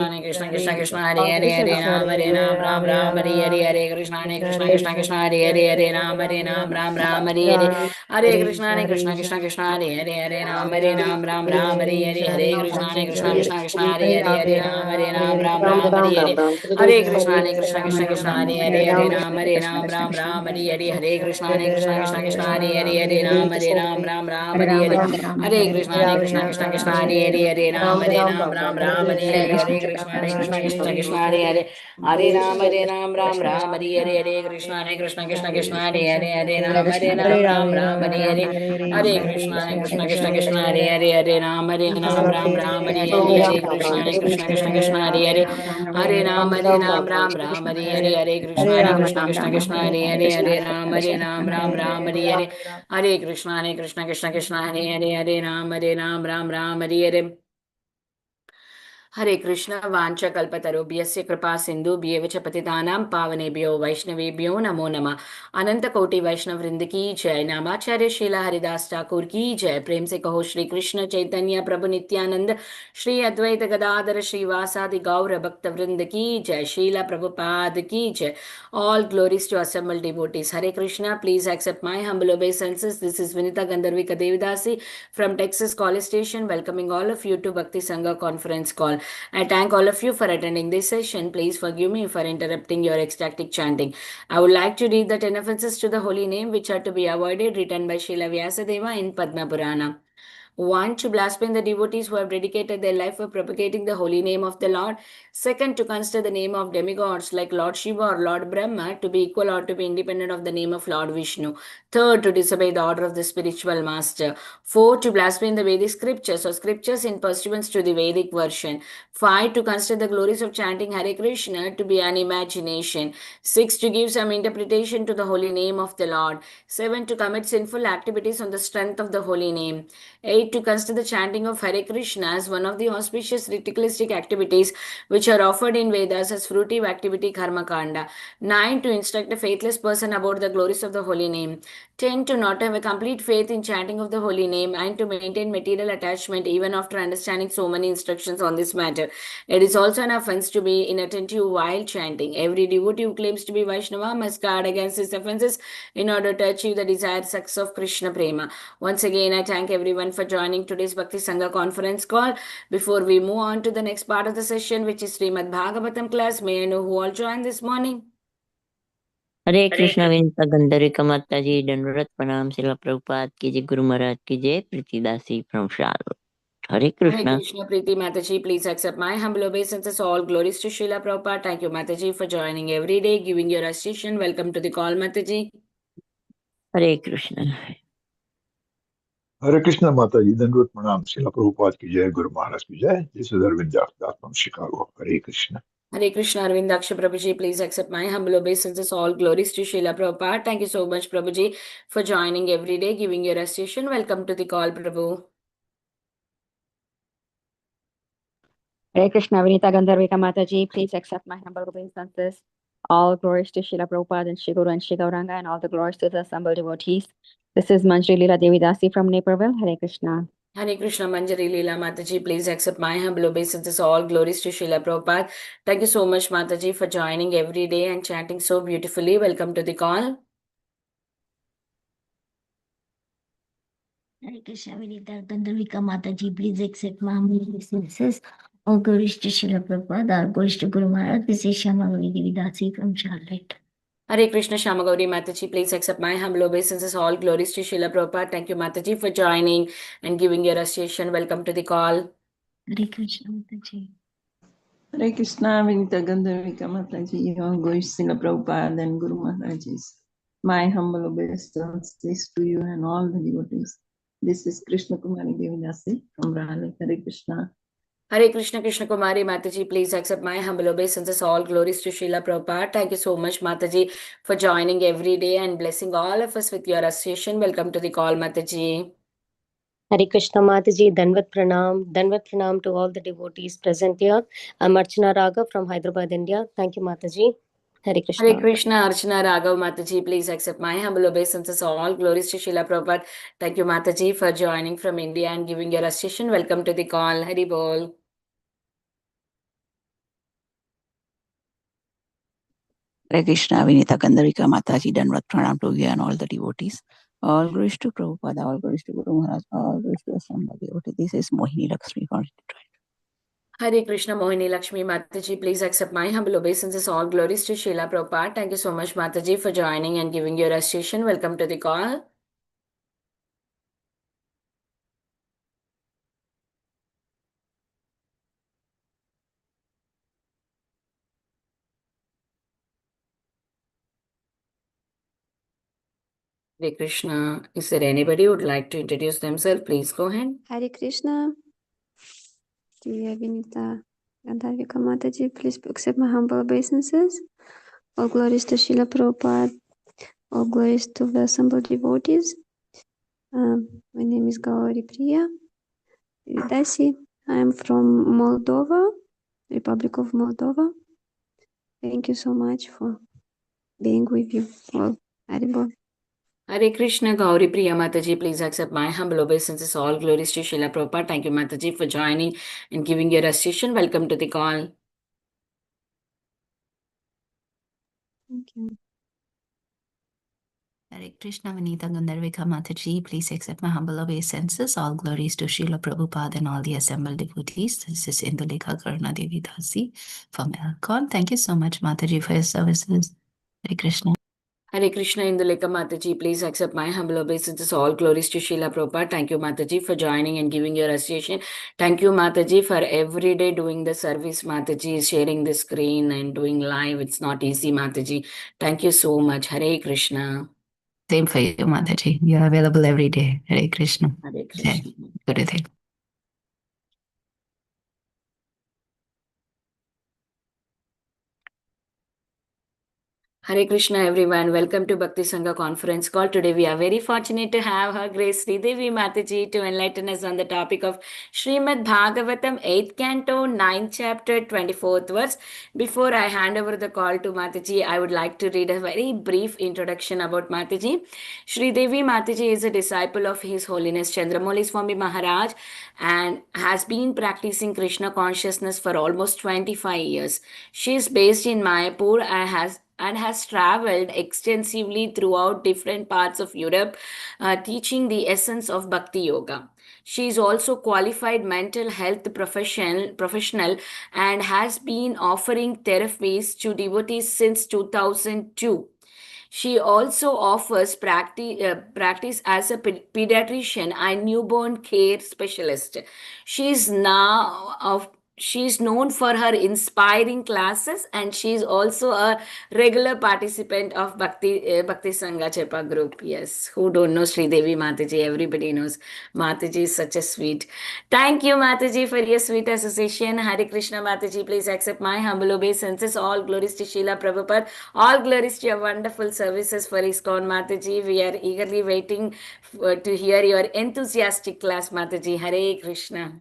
Krishna Krishna Krishna Hare Hare Hare Ram Ram Ram Hare Hare Hare Krishna Krishna Krishna Krishna Hare Hare Hare Ram Ram Ram Hare Hare Hare Krishna Krishna Krishna Krishna Hare Hare Hare Ram Ram Ram Hare Hare Hare Krishna Krishna Krishna Krishna Hare Hare Hare Ram Ram Hare Hare Hare Krishna Krishna Krishna Krishna Hare Hare Hare Ram Ram Hare Hare Hare Krishna Krishna Krishna Krishna Hare Hare Hare Ram Ram Hare Hare Hare Krishna Krishna Krishna Hare Hare Hare Ram Ram Hare Hare Hare Krishna Krishna Krishna Hare Hare Hare Ram Ram Hare Hare Hare Krishna Krishna Krishna Hare Hare Hare Ram Ram Hare Hare Hare Krishna Krishna Krishna Hare Hare Hare Ram Ram Hare Hare Hare Krishna Krishna Krishna Hare Hare Hare Ram Ram Hare Hare Hare Krishna Krishna Krishna Hare Hare Hare Ram Ram Hare Hare Hare Krishna Krishna Krishna Hare Hare Hare Ram Ram Hare Hare हरे कृष्ण वाञ्छ कल्पतरुभ्यस्य कृपा सिन्धुभ्येव च पतितानां पावनेभ्यो वैष्णवेभ्यो नमो नमः अनंत कोटि वैष्णव वृंद की जय नामाचार्य शीला हरिदास ठाकुर की जय प्रेम से कहो श्री कृष्ण चैतन्य प्रभु नित्यानंद श्री अद्वैत गदाधर श्रीवासादि गौर भक्त वृंद की जय शीला प्रभुपाद की जय all glories to assembled devotees Hare Krishna please accept my humble obeisances. This is Vinita Gandharvika Devidasi from Texas College Station welcoming all of you to Bhakti Sangha conference call. I thank all of you for attending this session. Please forgive me for interrupting your ecstatic chanting. I would like to read the 10 offenses to the holy name which are to be avoided, written by Srila Vyasadeva in Padma Purana. 1. To blaspheme the devotees who have dedicated their life for propagating the holy name of the Lord. 2. To consider the name of demigods like Lord Shiva or Lord Brahma to be equal or to be independent of the name of Lord Vishnu. 3. To disobey the order of the spiritual master. 4. To blaspheme the Vedic scriptures or scriptures in pursuance to the Vedic version. 5. To consider the glories of chanting Hare Krishna to be an imagination. 6. To give some interpretation to the holy name of the Lord. 7. To commit sinful activities on the strength of the holy name. 8. To consider the chanting of Hare Krishna as one of the auspicious ritualistic activities which are offered in Vedas as fruitive activity Karma Kanda. 9. To instruct a faithless person about the glories of the holy name. 10. To not have a complete faith in chanting of the holy name and to maintain material attachment even after understanding so many instructions on this matter. It is also an offense to be inattentive while chanting. Every devotee who claims to be Vaishnava must guard against these offenses in order to achieve the desired success of Krishna Prema. Once again, I thank everyone for joining today's Bhakti Sangha conference call. Before we move on to the next part of the session, which is Srimad Bhagavatam class, may I know who all joined this morning? हरे कृष्णा विनीता गंधर्विका माता जी दंडवत प्रणाम शिला प्रभुपाद की जय गुरु महाराज की जय Pritidasi from Charlotte Hare Krishna Preeti Mataji, please accept my humble obeisances. All glories to Srila Prabhupada. Thank you, Mataji, for joining every day, giving your association. Welcome to the call, Mataji. हरे कृष्णा हरे कृष्ण माता जी दंडवत प्रणाम शिला प्रभुपाद की जय गुरु महाराज की जय This is Arvind Das from Chicago. Hare Krishna. Hare Krishna, Arvindaksha Prabhuji, please accept my humble obeisances. All glories to Srila Prabhupada. Thank you so much, Prabhuji, for joining every day, giving your association. Welcome to the call, Prabhu. Hare Krishna, Vinita Gandharvika Mataji, please accept my humble obeisances. All glories to Srila Prabhupada and Shri Guru and Shri Gauranga, and all the glories to the assembled devotees. This is Manjri Leela Devidasi from Naperville. Hare Krishna. Hare Krishna, Manjari Leela Mataji, please accept my humble obeisances. All glories to Srila Prabhupada. Thank you so much, Mataji, for joining every day and chanting so beautifully. Welcome to the call. Hare Krishna, Vinita Gandharvika Mataji, please accept my humble obeisances. All glories to Srila Prabhupada, all glories to Guru Maharaj. This is Shamagari Devidasi from Charlotte. Hare Krishna, Shamagauri Mataji, please accept my humble obeisances. All glories to Srila Prabhupada. Thank you, Mataji, for joining and giving your association. Welcome to the call. Hare Krishna, Mataji. Hare Krishna, Vinita Gandharvika Mataji, all glories to Srila Prabhupada and Guru Maharajis. My humble obeisances to you and all the devotees. This is Krishna Kumari Devidasi from Raleigh. Hare Krishna. Hare Krishna, Krishna Kumari Mataji, please accept my humble obeisances. All glories to Srila Prabhupada. Thank you so much, Mataji, for joining every day and blessing all of us with your association. Welcome to the call, Mataji. Hare Krishna Mataji, Danvat Pranam to all the devotees present here. I'm Archana Raga from Hyderabad, India. Thank you, Mataji. Hare Krishna. Hare Krishna, Archana Raghav Mataji, please accept my humble obeisances. All glories to Srila Prabhupada. Thank you, Mataji, for joining from India and giving your association. Welcome to the call. Hari Bol. Hare Krishna, Vinita Gandharika Mataji, Danvat Pranam to you and all the devotees. All glories to Prabhupada, all glories to Guru Maharaj, all glories to Assembled devotees. This is Mohini Lakshmi from Detroit. Hare Krishna, Mohini Lakshmi Mataji, please accept my humble obeisances. All glories to Srila Prabhupada. Thank you so much, Mataji, for joining and giving your recitation. Welcome to the call. Hare Krishna. Is there anybody who would like to introduce themselves? Please go ahead. Hare Krishna, dear Vinita Gandharvika Mataji, please accept my humble obeisances. All glories to Srila Prabhupada, all glories to the assembled devotees. My name is Gauri Priya Vidasi. I am from Moldova, Republic of Moldova. Thank you so much for being with you all. Haribol. Hare Krishna, Gauri Priya Mataji, please accept my humble obeisances. All glories to Srila Prabhupada. Thank you, Mataji, for joining and giving your recitation. Welcome to the call. Thank you. Hare Krishna, Vinita Gandharvika Mataji, please accept my humble obeisances. All glories to Srila Prabhupada and all the assembled devotees. This is Indulekha Karna Devi Dasi from Elcon. Thank you so much, Mataji, for your services. Hare Krishna. Hare Krishna, Indulekha Mataji, please accept my humble obeisances. All glories to Srila Prabhupada. Thank you, Mataji, for joining and giving your association. Thank you, Mataji, for every day doing the service, Mataji, sharing the screen and doing live. It's not easy, Mataji. Thank you so much. Hare Krishna. Same for you, Mataji. You're available every day. Hare Krishna. Hare Krishna. Gurudev. Hare Krishna, everyone. Welcome to Bhakti Sangha conference call. Today we are very fortunate to have Her Grace Sridevi Mataji to enlighten us on the topic of Srimad Bhagavatam, 8th canto, 9th chapter, 24th verse. Before I hand over the call to Mataji, I would like to read a very brief introduction about Mataji. Sridevi Mataji is a disciple of His Holiness Chandramouli Swami Maharaj and has been practicing Krishna consciousness for almost 25 years. She is based in Mayapur and has traveled extensively throughout different parts of Europe, teaching the essence of Bhakti Yoga. She is also qualified mental health professional and has been offering therapies to devotees since 2002. She also offers practice as a pediatrician and newborn care specialist. She's known for her inspiring classes, and she's also a regular participant of Bhakti Sangha Chepa group. Yes, who don't know Sridevi Mataji? Everybody knows Mataji is such a sweet. Thank you, Mataji, for your sweet association. Hare Krishna, Mataji, please accept my humble obeisances. All glories to Srila Prabhupada. All glories to your wonderful services for ISKCON, Mataji. We are eagerly waiting to hear your enthusiastic class, Mataji. Hare Krishna.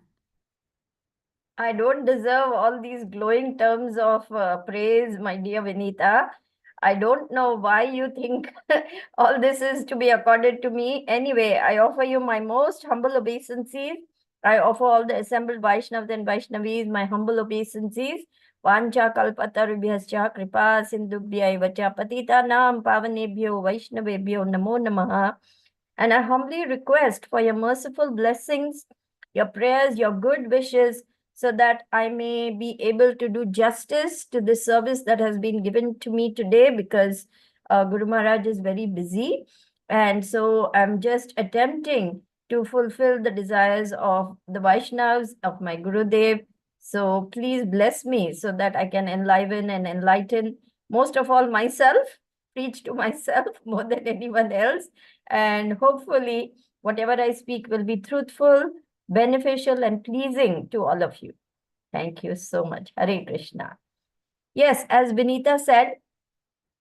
I don't deserve all these glowing terms of praise, my dear Vinita. I don't know why you think all this is to be accorded to me. Anyway, I offer you my most humble obeisances. I offer all the assembled Vaishnavas and Vaishnavis my humble obeisances. Vancha kalpatarubhyascha kripa sindhubhya vacha patitanam pavanebhyo vaishnavebhyo namo namaha. And I humbly request for your merciful blessings, your prayers, your good wishes, so that I may be able to do justice to this service that has been given to me today, because Guru Maharaj is very busy. And so I'm just attempting to fulfill the desires of the Vaishnavas, of my Gurudev. So please bless me so that I can enliven and enlighten, most of all myself, preach to myself more than anyone else. And hopefully whatever I speak will be truthful, beneficial, and pleasing to all of you. Thank you so much. Hare Krishna. Yes, as Vinita said,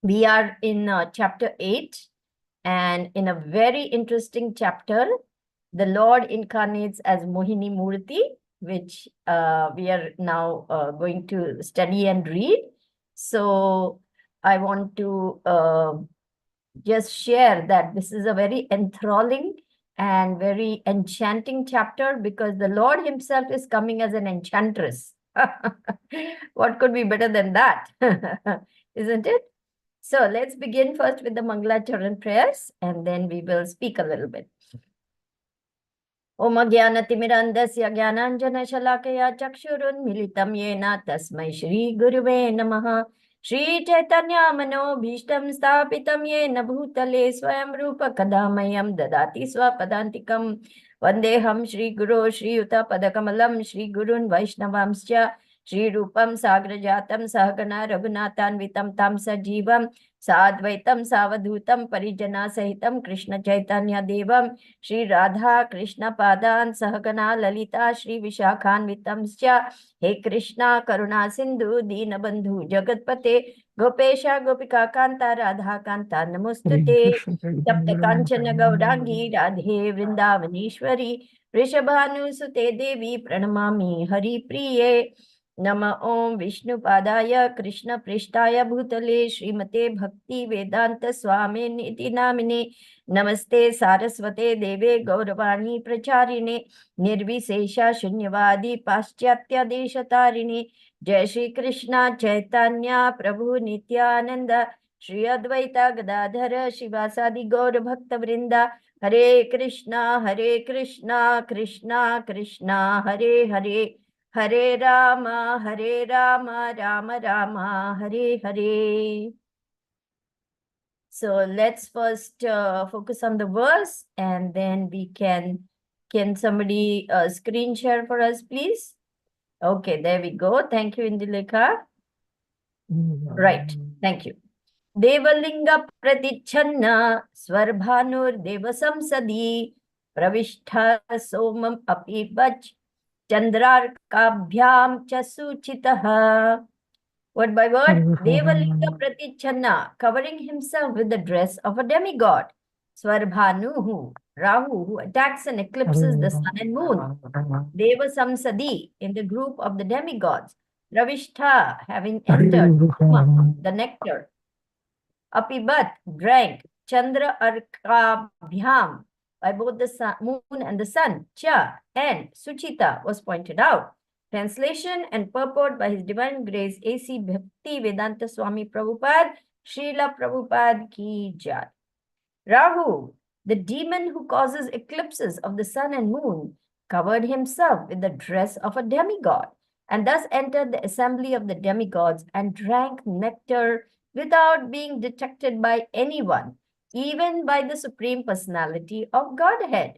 we are in chapter 8, and in a very interesting chapter, the Lord incarnates as Mohini Murti, which we are now going to study and read. So I want to just share that this is a very enthralling and very enchanting chapter, because the Lord himself is coming as an enchantress. What could be better than that? Isn't it? So let's begin first with the Mangalacharan prayers, and then we will speak a little bit. Om Jnanatimirandasya Jnananjana Chakshurunmilitam Yena Tasmai Shri Guruve Namaha. Shri Chaitanya Manobhishtam Sthapitam Yena Bhutale Swayam Rupa Kadamayam Dadati Swapadantikam. Vandeham Shri Guru Shri Yuta Padakamalam Shri Gurun Vaishnavamscha Shri Rupam Sagrajatam Sahagana Raghunathanvitam Tam Sajivam Sadvaitam Savadhutam Parijana Sahitam Krishna Chaitanya Devam Shri Radha Krishna Padan Sahagana Lalita Shri Vishakhanvitamscha. He Krishna Karuna Sindhu Dinabandhu Jagatpate Gopesha Gopika Kanta Radha Kanta Namostute Sapta Kanchana Gaurangi Radhe Vrindavanishwari Rishabhanu Sute Devi Pranamami Hari Priye Nama Om Vishnu Padaya Krishna Prishtaya Bhutale Srimate Bhakti Vedanta Swami Niti Namine Namaste Saraswate Deve Gauravani Pracharine Nirvisesha Shunyavadi Paschatya Deshatarine Jai Shri Krishna Chaitanya Prabhu Nityananda Shri Advaita Gadadhara Shivasadi Gaur Bhakta Vrinda Hare Krishna Krishna Krishna Hare Hare Hare Rama Rama Rama Hare Hare. So let's first focus on the verse, and then we can somebody screen share for us, please? Okay, there we go. Thank you, Indilekha. Right, thank you. Devalinga pratichanna swarbhanur devasamsadi pravishta somam api vach chandrarkabhyam cha suchitaha. Word by word, Devalinga pratichanna, covering himself with the dress of a demigod. Swarbhanuhu, Rahu, who attacks and eclipses the sun and moon. Deva Samsadi, in the group of the demigods. Ravishtha, having entered the nectar. Apibat, drank. Chandra Arkabhyam, by both the moon and the sun. Cha, and Suchita was pointed out. Translation and purport by His Divine Grace A.C. Bhakti Vedanta Swami Prabhupada, Srila Prabhupada Ki Jai. Rahu, the demon who causes eclipses of the sun and moon, covered himself with the dress of a demigod, and thus entered the assembly of the demigods and drank nectar without being detected by anyone, even by the Supreme Personality of Godhead.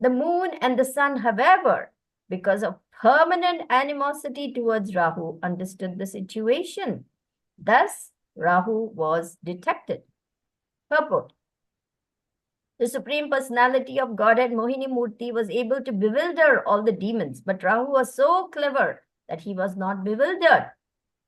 The moon and the sun, however, because of permanent animosity towards Rahu, understood the situation. Thus, Rahu was detected. Purport. The Supreme Personality of Godhead, Mohini Murti, was able to bewilder all the demons, but Rahu was so clever that he was not bewildered.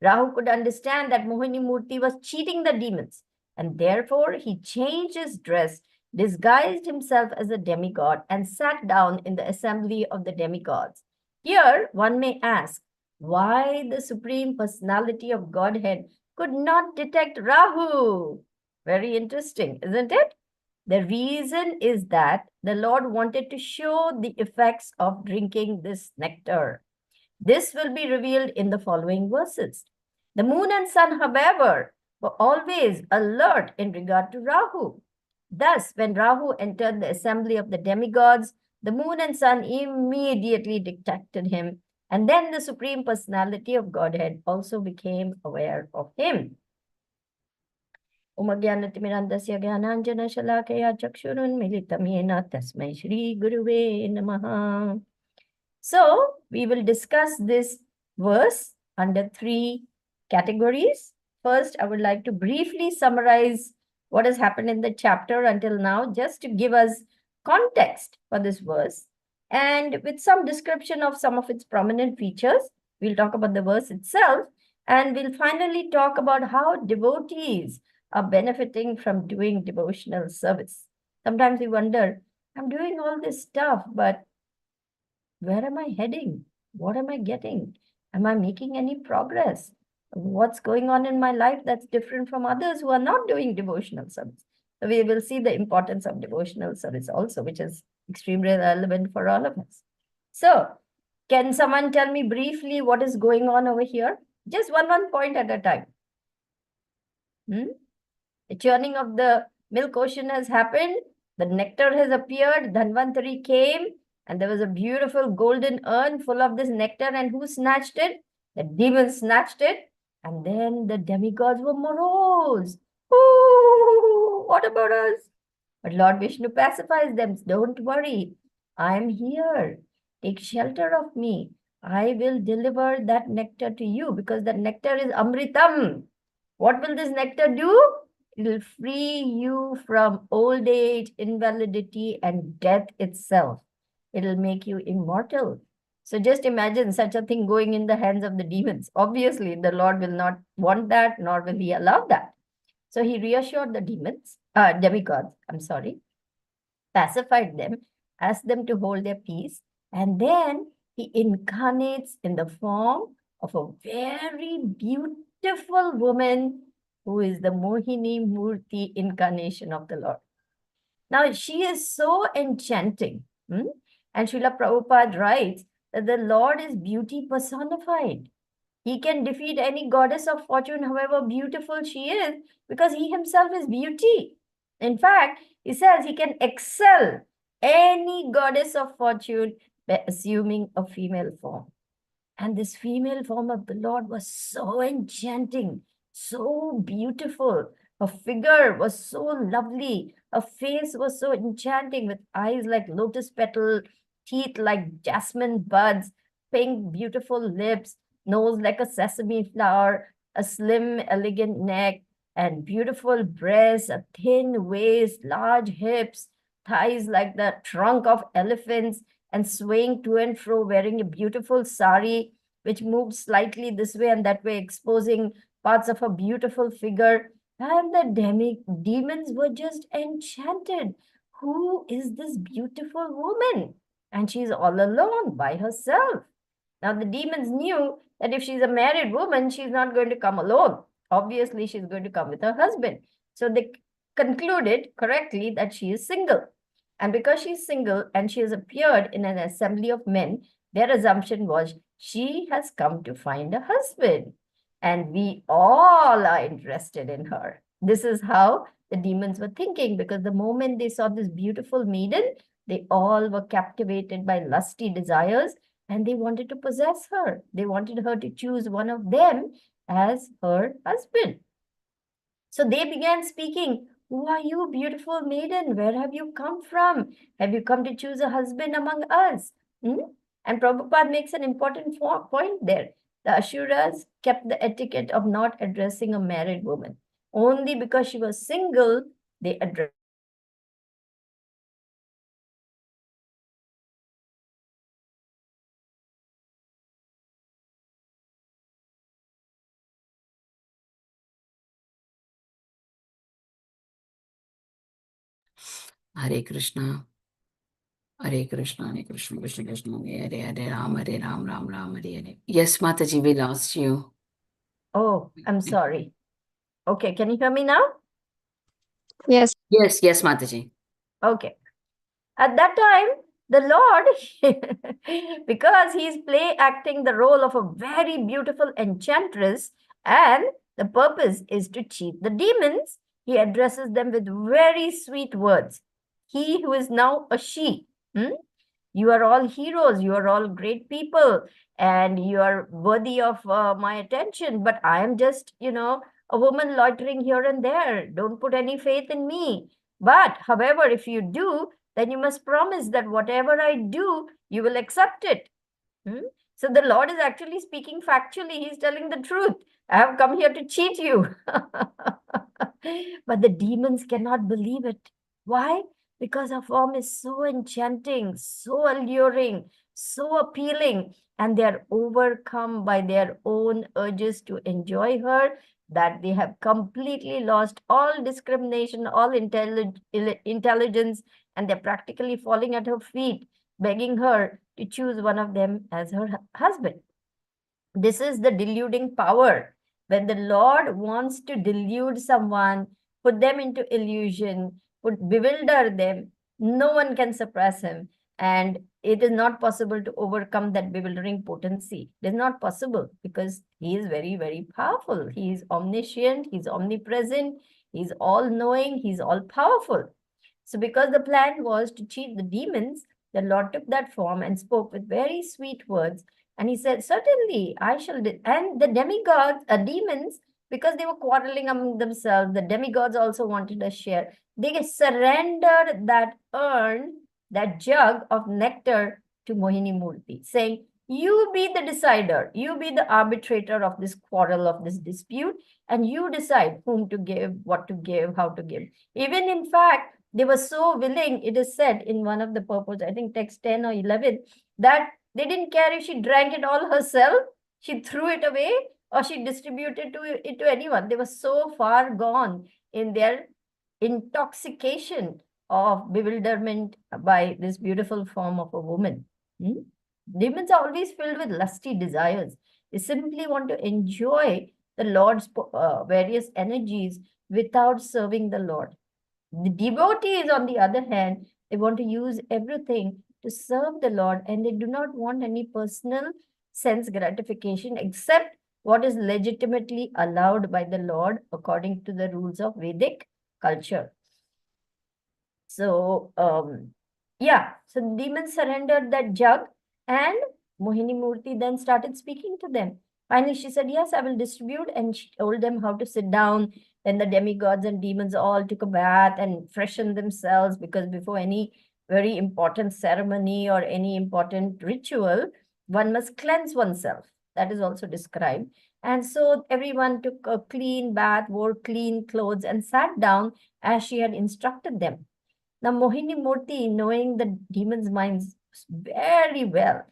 Rahu could understand that Mohini Murti was cheating the demons, and therefore he changed his dress, disguised himself as a demigod, and sat down in the assembly of the demigods. Here, one may ask, why the Supreme Personality of Godhead could not detect Rahu? Very interesting, isn't it? The reason is that the Lord wanted to show the effects of drinking this nectar. This will be revealed in the following verses. The moon and sun, however, were always alert in regard to Rahu. Thus, when Rahu entered the assembly of the demigods, the moon and sun immediately detected him, and then the Supreme Personality of Godhead also became aware of him. Umagyanatimirandasya Gyananjana Shalakaya Chakshurunmilitam Yena Tasmai Shri Guruve Namaha. So, we will discuss this verse under 3 categories. First, I would like to briefly summarize what has happened in the chapter until now, just to give us context for this verse. And with some description of some of its prominent features, we'll talk about the verse itself, and we'll finally talk about how devotees are benefiting from doing devotional service. Sometimes we wonder, I'm doing all this stuff, but where am I heading? What am I getting? Am I making any progress? What's going on in my life that's different from others who are not doing devotional service? So we will see the importance of devotional service also, which is extremely relevant for all of us. So, can someone tell me briefly what is going on over here? Just one point at a time. The churning of the milk ocean has happened. The nectar has appeared. Dhanvantari came, and there was a beautiful golden urn full of this nectar. And who snatched it? The demons snatched it. And then the demigods were morose. Ooh, what about us? But Lord Vishnu pacifies them. Don't worry. I am here. Take shelter of me. I will deliver that nectar to you because that nectar is Amritam. What will this nectar do? It will free you from old age, invalidity, and death itself. It will make you immortal. So just imagine such a thing going in the hands of the demons. Obviously, the Lord will not want that, nor will he allow that. So he reassured the demigods, pacified them, asked them to hold their peace, and then he incarnates in the form of a very beautiful woman who is the Mohini Murti incarnation of the Lord. Now, she is so enchanting. And Srila Prabhupada writes that the Lord is beauty personified. He can defeat any goddess of fortune, however beautiful she is, because he himself is beauty. In fact, he says he can excel any goddess of fortune by assuming a female form. And this female form of the Lord was so enchanting, so beautiful. Her figure was so lovely. Her face was so enchanting with eyes like lotus petal, teeth like jasmine buds, pink, beautiful lips, nose like a sesame flower, a slim, elegant neck, and beautiful breasts, a thin waist, large hips, thighs like the trunk of elephants, and swaying to and fro, wearing a beautiful sari, which moved slightly this way and that way, exposing parts of her beautiful figure. And the demons were just enchanted. Who is this beautiful woman? And she's all alone by herself. Now, the demons knew that if she's a married woman, she's not going to come alone. Obviously, she's going to come with her husband. So they concluded correctly that she is single. And because she's single and she has appeared in an assembly of men, their assumption was she has come to find a husband. And we all are interested in her. This is how the demons were thinking, because the moment they saw this beautiful maiden, they all were captivated by lusty desires and they wanted to possess her. They wanted her to choose one of them as her husband. So they began speaking, "Who are you, beautiful maiden? Where have you come from? Have you come to choose a husband among us?" And Prabhupada makes an important point there. The Asuras kept the etiquette of not addressing a married woman. Only because she was single, they addressed. Hare Krishna. Hare Krishna, Hare Krishna, Krishna Krishna, Hare Hare, Ram Ram, Ram Hare Hare. Yes, Mataji, we lost you. Oh, I'm sorry. Okay, can you hear me now? Yes. Yes, Mataji. Okay. At that time, the Lord, because he's acting the role of a very beautiful enchantress, and the purpose is to cheat the demons, he addresses them with very sweet words. He who is now a she, you are all heroes, you are all great people, and you are worthy of my attention, but I am just, a woman loitering here and there. Don't put any faith in me. But, however, if you do, then you must promise that whatever I do, you will accept it. So the Lord is actually speaking factually. He's telling the truth. I have come here to cheat you. But the demons cannot believe it. Why? Because her form is so enchanting, so alluring, so appealing, and they are overcome by their own urges to enjoy her, that they have completely lost all discrimination, all intelligence, and they're practically falling at her feet, begging her to choose one of them as her husband. This is the deluding power. When the Lord wants to delude someone, put them into illusion, bewilder them, no one can suppress him. And it is not possible to overcome that bewildering potency. It is not possible because he is very, very powerful. He is omniscient, he is omnipresent, He's all-knowing, he's all-powerful. So because the plan was to cheat the demons, the Lord took that form and spoke with very sweet words. And he said, certainly, I shall. And the demigods, demons, because they were quarreling among themselves, the demigods also wanted a share. They surrendered that urn, that jug of nectar to Mohini Murti, saying, you be the decider, you be the arbitrator of this quarrel, of this dispute, and you decide whom to give, what to give, how to give. Even in fact, they were so willing, it is said in one of the purports, I think text 10 or 11, that they didn't care if she drank it all herself, she threw it away, or she distributed it to anyone. They were so far gone in their intoxication of bewilderment by this beautiful form of a woman. Demons are always filled with lusty desires. They simply want to enjoy the Lord's various energies without serving the Lord. The devotees, on the other hand, they want to use everything to serve the Lord, and they do not want any personal sense gratification except what is legitimately allowed by the Lord according to the rules of Vedic culture. So, yeah, so the demons surrendered that jug, and Mohini Murti then started speaking to them. Finally, she said, yes, I will distribute, and she told them how to sit down. Then the demigods and demons all took a bath and freshened themselves, because before any very important ceremony or any important ritual, one must cleanse oneself. That is also described. And so everyone took a clean bath, wore clean clothes, and sat down as she had instructed them. Now, Mohini Murti, knowing the demons' minds very well,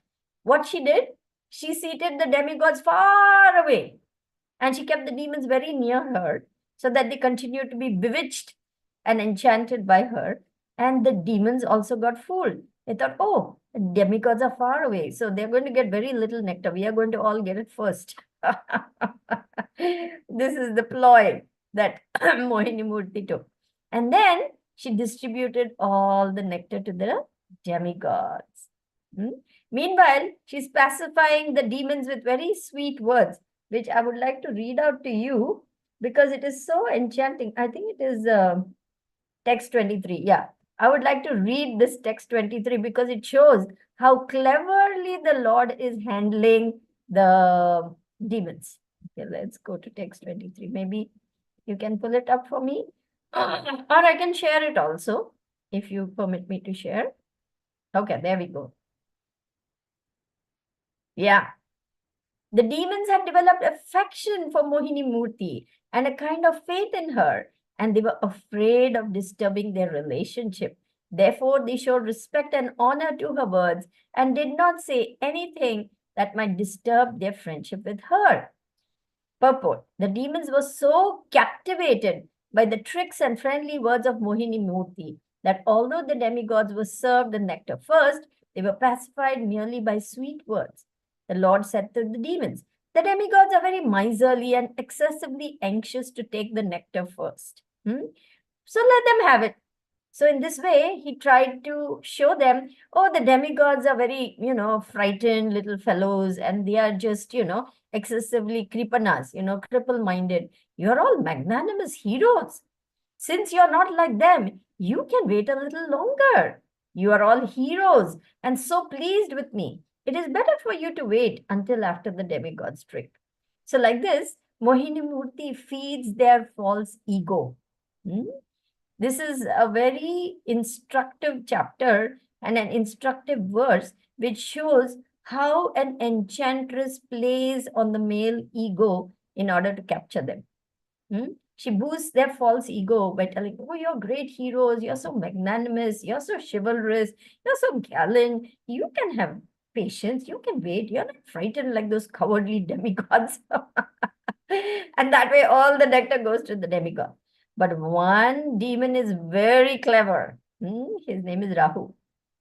what she did, she seated the demigods far away, and she kept the demons very near her, so that they continued to be bewitched and enchanted by her. And the demons also got fooled. They thought, oh, the demigods are far away, so they're going to get very little nectar. We are going to all get it first. This is the ploy that Mohini Murti took. And then she distributed all the nectar to the demigods. Meanwhile, she's pacifying the demons with very sweet words, which I would like to read out to you because it is so enchanting. I think it is text 23. Yeah, I would like to read this text 23 because it shows how cleverly the Lord is handling the demons. Okay, let's go to text 23. Maybe you can pull it up for me. Or I can share it also, if you permit me to share. Okay, there we go. Yeah. The demons had developed affection for Mohini Murti and a kind of faith in her, and they were afraid of disturbing their relationship. Therefore, they showed respect and honor to her words and did not say anything that might disturb their friendship with her. Purport: the demons were so captivated by the tricks and friendly words of Mohini Murti that although the demigods were served the nectar first, they were pacified merely by sweet words. The Lord said to the demons, the demigods are very miserly and excessively anxious to take the nectar first. So let them have it. So in this way, he tried to show them, oh, the demigods are very, frightened little fellows, and they are just, excessively kripanas, cripple-minded. You're all magnanimous heroes. Since you're not like them, you can wait a little longer. You are all heroes and so pleased with me. It is better for you to wait until after the demigod's trick. So like this, Mohini Murti feeds their false ego. This is a very instructive chapter and an instructive verse which shows how an enchantress plays on the male ego in order to capture them. She boosts their false ego by telling, oh, you're great heroes, you're so magnanimous, you're so chivalrous, you're so gallant, you can have patience, you can wait, you're not frightened like those cowardly demigods. And that way all the nectar goes to the demigod. But one demon is very clever. His name is Rahu.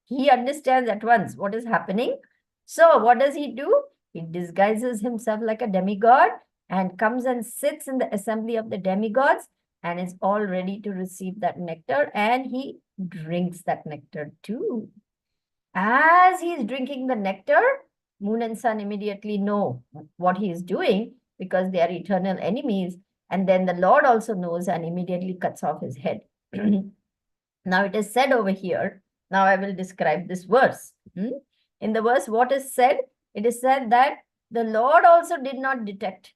He understands at once what is happening. So what does he do? He disguises himself like a demigod and comes and sits in the assembly of the demigods and is all ready to receive that nectar, and he drinks that nectar too. As he is drinking the nectar, Moon and Sun immediately know what he is doing because they are eternal enemies, And then the Lord also knows and immediately cuts off his head. Now it is said over here, now I will describe this verse. In the verse, what is said? It is said that the Lord also did not detect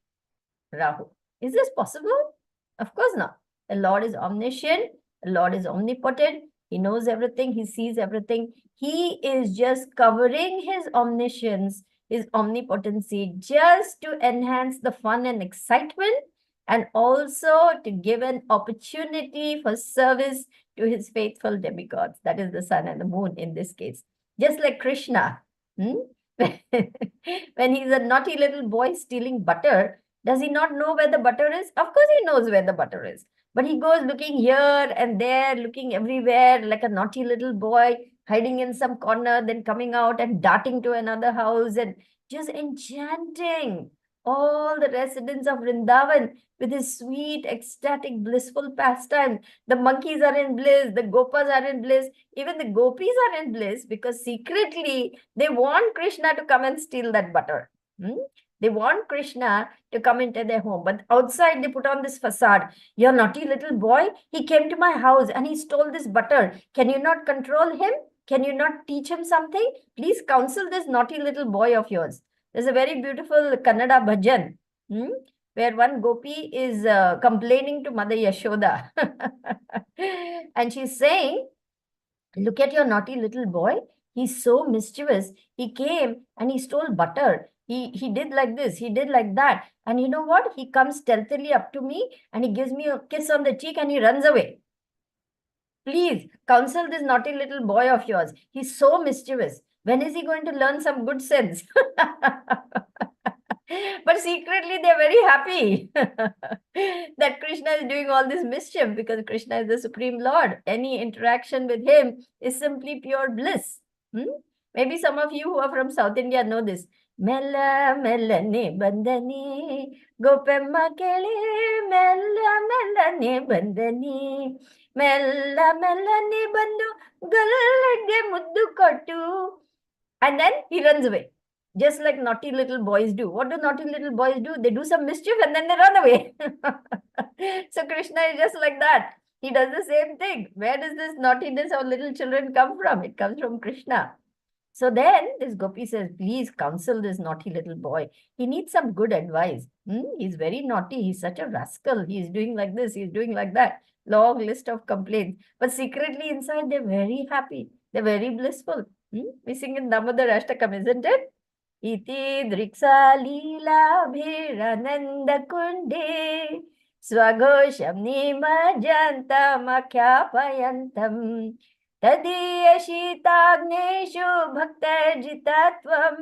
Rahu. Is this possible? Of course not. The Lord is omniscient. The Lord is omnipotent. He knows everything. He sees everything. He is just covering his omniscience, his omnipotency, just to enhance the fun and excitement, and also to give an opportunity for service to his faithful demigods. That is the sun and the moon in this case. Just like Krishna. When he's a naughty little boy stealing butter, does he not know where the butter is? Of course he knows where the butter is. But he goes looking here and there, looking everywhere like a naughty little boy, hiding in some corner, then coming out and darting to another house and just enchanting all the residents of Vrindavan with his sweet, ecstatic, blissful pastime. The monkeys are in bliss, the gopas are in bliss, even the gopis are in bliss because secretly they want Krishna to come and steal that butter. They want Krishna to come into their home. But outside, they put on this facade. Your naughty little boy, he came to my house and he stole this butter. Can you not control him? Can you not teach him something? Please counsel this naughty little boy of yours. There's a very beautiful Kannada bhajan where one gopi is complaining to Mother Yashoda. And she's saying, look at your naughty little boy. He's so mischievous. He came and he stole butter. He did like this, he did like that. And you know what? He comes stealthily up to me and he gives me a kiss on the cheek and he runs away. Please counsel this naughty little boy of yours. He's so mischievous. When is he going to learn some good sense? But secretly, they're very happy that Krishna is doing all this mischief because Krishna is the Supreme Lord. Any interaction with him is simply pure bliss. Maybe some of you who are from South India know this. Mella mella ne bandani, gopemma kele mella mella ne bandani, mella mella ne bandu galladge muddu kottu. And then he runs away. Just like naughty little boys do. What do naughty little boys do? They do some mischief and then they run away. So Krishna is just like that. He does the same thing. Where does this naughtiness of little children come from? It comes from Krishna. So then this gopi says, please counsel this naughty little boy. He needs some good advice. He's very naughty. He's such a rascal. He's doing like this. He's doing like that. Long list of complaints. But secretly inside, they're very happy. They're very blissful. We sing in Damodar Ashtakam, isn't it? Iti driksa lila bhirananda kunde swagosham nimajantam akhyapayantam tadiyashitagneshu bhaktajitatvam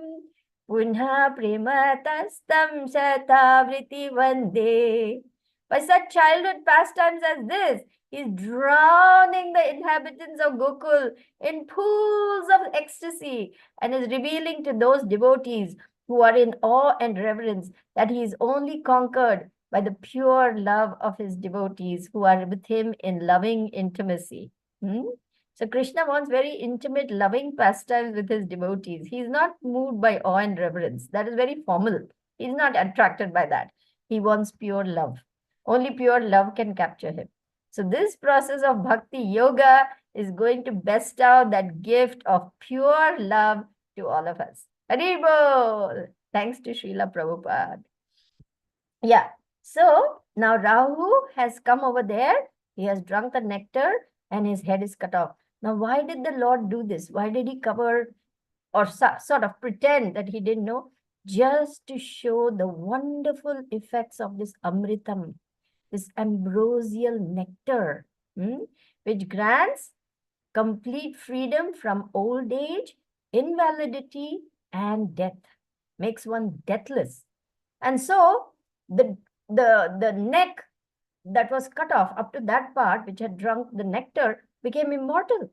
punha prematastam satavriti vande. By such childhood pastimes as this, he is drowning the inhabitants of Gokul in pools of ecstasy and is revealing to those devotees who are in awe and reverence that he is only conquered by the pure love of his devotees who are with him in loving intimacy. So Krishna wants very intimate, loving pastimes with his devotees. He is not moved by awe and reverence. That is very formal. He is not attracted by that. He wants pure love. Only pure love can capture him. So this process of bhakti yoga is going to bestow that gift of pure love to all of us. Hari Bol! Thanks to Srila Prabhupada. Yeah. So now Rahu has come over there. He has drunk the nectar and his head is cut off. Now, why did the Lord do this? Why did he cover or sort of pretend that he didn't know? Just to show the wonderful effects of this amritam, this ambrosial nectar, which grants complete freedom from old age, invalidity, and death, makes one deathless. And so the neck that was cut off up to that part, which had drunk the nectar, became immortal.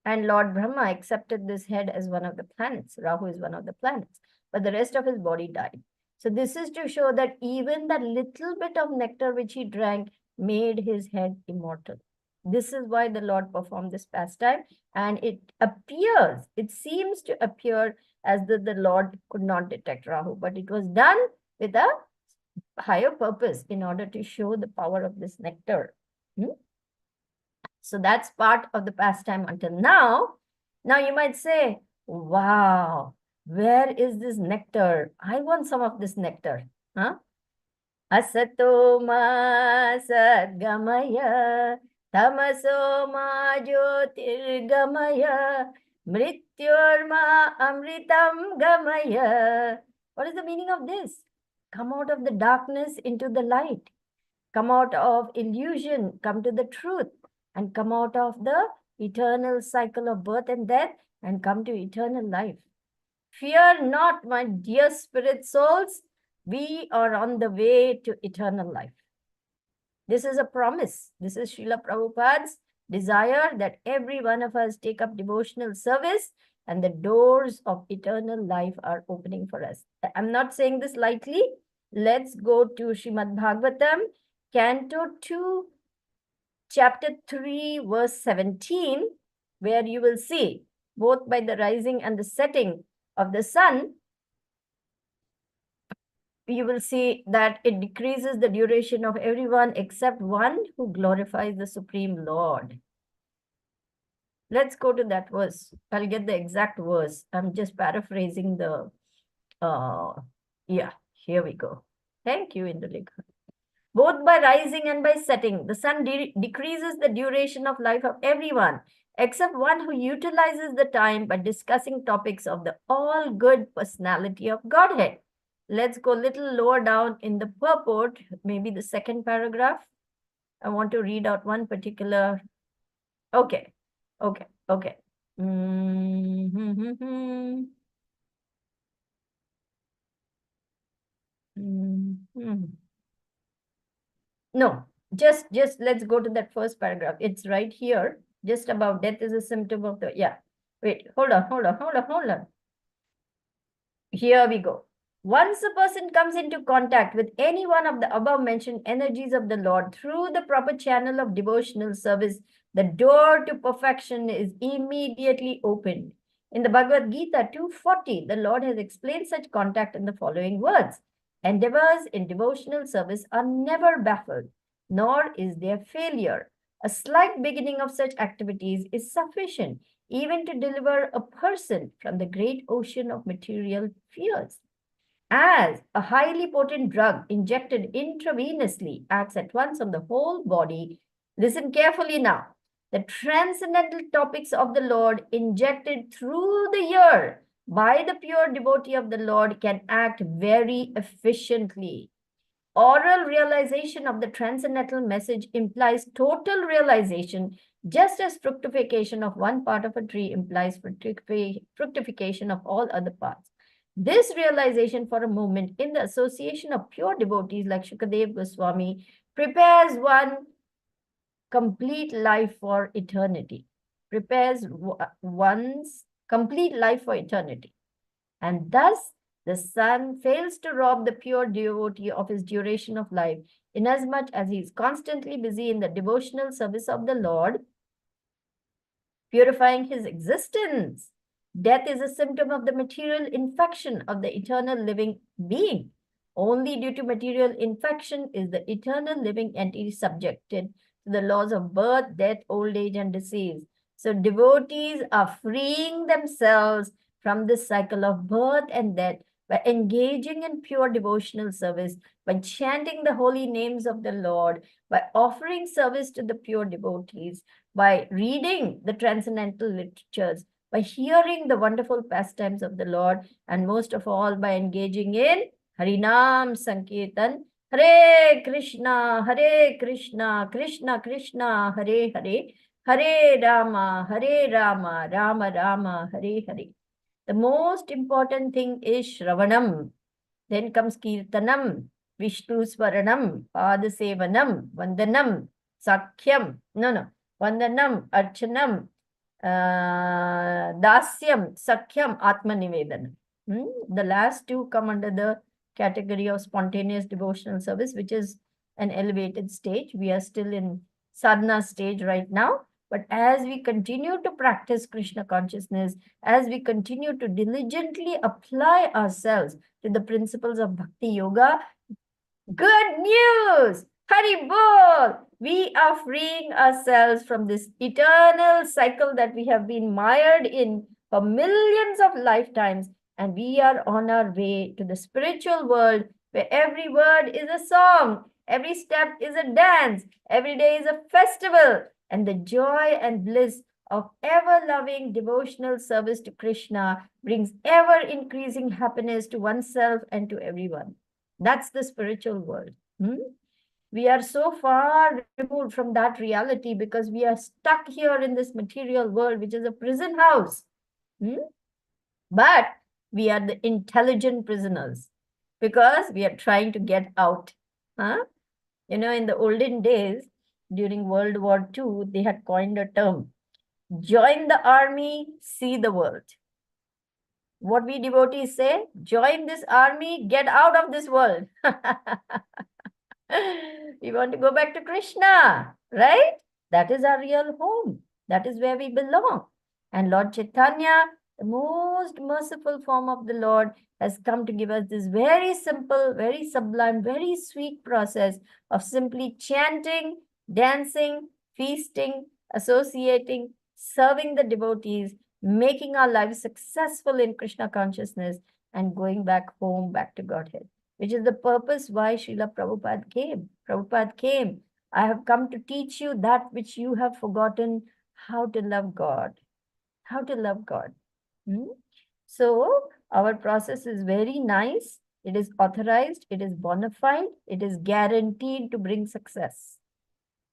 And Lord Brahma accepted this head as one of the planets. Rahu is one of the planets, but the rest of his body died. So this is to show that even that little bit of nectar which he drank made his head immortal. This is why the Lord performed this pastime, and it seems to appear as though the Lord could not detect Rahu, but it was done with a higher purpose in order to show the power of this nectar. So that's part of the pastime until now. Now you might say, wow, where is this nectar? I want some of this nectar. Huh? Asato ma sadgamaya, tamaso ma jyotirgamaya, mrityorma amritam gamaya. What is the meaning of this? Come out of the darkness into the light. Come out of illusion, come to the truth, and come out of the eternal cycle of birth and death, and come to eternal life. Fear not, my dear spirit souls, we are on the way to eternal life. This is a promise. This is Srila Prabhupada's desire that every one of us take up devotional service and the doors of eternal life are opening for us. I'm not saying this lightly. Let's go to Srimad Bhagavatam, Canto 2, Chapter 3, verse 17, where you will see both by the rising and the setting of the sun, you will see that it decreases the duration of everyone except one who glorifies the Supreme Lord. Let's go to that verse. I'll get the exact verse. I'm just paraphrasing the, here we go. Thank you, Indulekha. Both by rising and by setting, the sun decreases the duration of life of everyone, except one who utilizes the time by discussing topics of the all-good personality of Godhead. Let's go a little lower down in the purport, maybe the second paragraph. I want to read out one particular. Okay. No, just let's go to that first paragraph. It's right here, just about death is a symptom of the, wait, hold on. Here we go. Once a person comes into contact with any one of the above mentioned energies of the Lord through the proper channel of devotional service, the door to perfection is immediately opened. In the Bhagavad Gita 2:40, the Lord has explained such contact in the following words. Endeavors in devotional service are never baffled, nor is there failure. A slight beginning of such activities is sufficient even to deliver a person from the great ocean of material fears. As a highly potent drug injected intravenously acts at once on the whole body, listen carefully now. The transcendental topics of the Lord injected through the ear by the pure devotee of the Lord can act very efficiently. Oral realization of the transcendental message implies total realization, just as fructification of one part of a tree implies fructification of all other parts. This realization for a moment in the association of pure devotees like Shukadev Goswami prepares one complete life for eternity, prepares one's complete life for eternity. And thus, the sun fails to rob the pure devotee of his duration of life, inasmuch as he is constantly busy in the devotional service of the Lord, purifying his existence. Death is a symptom of the material infection of the eternal living being. Only due to material infection is the eternal living entity subjected to the laws of birth, death, old age, and disease. So devotees are freeing themselves from this cycle of birth and death by engaging in pure devotional service, by chanting the holy names of the Lord, by offering service to the pure devotees, by reading the transcendental literatures, by hearing the wonderful pastimes of the Lord, and most of all by engaging in Harinam Sankirtan, Hare Krishna, Krishna Krishna, Hare Hare, Hare Rama, Rama Rama, Hare Hare. The most important thing is Shravanam. Then comes Kirtanam, Vishnu Swaranam, Padasevanam, Vandanam, Sakhyam, Vandanam, Archanam, Dasyam, Sakhyam, Atmanivedanam. The last two come under the category of spontaneous devotional service, which is an elevated stage. We are still in sadhana stage right now. But as we continue to practice Krishna consciousness, as we continue to diligently apply ourselves to the principles of Bhakti Yoga, Good news! Hari Bol! We are freeing ourselves from this eternal cycle that we have been mired in for millions of lifetimes, and we are on our way to the spiritual world where every word is a song, every step is a dance, every day is a festival, and the joy and bliss of ever-loving devotional service to Krishna brings ever-increasing happiness to oneself and to everyone. That's the spiritual world. We are so far removed from that reality because we are stuck here in this material world, which is a prison house. But we are the intelligent prisoners because we are trying to get out. You know, in the olden days, during World War II, they had coined a term, join the army, see the world. What we devotees say, join this army, get out of this world. We want to go back to Krishna, right? That is our real home. That is where we belong. And Lord Chaitanya, the most merciful form of the Lord, has come to give us this very simple, very sublime, very sweet process of simply chanting, dancing, feasting, associating, serving the devotees, making our lives successful in Krishna consciousness, and going back home, back to Godhead, which is the purpose why Srila Prabhupada came. Prabhupada came. I have come to teach you that which you have forgotten, how to love God. How to love God. So, our process is very nice. It is authorized. It is bona fide. It is guaranteed to bring success.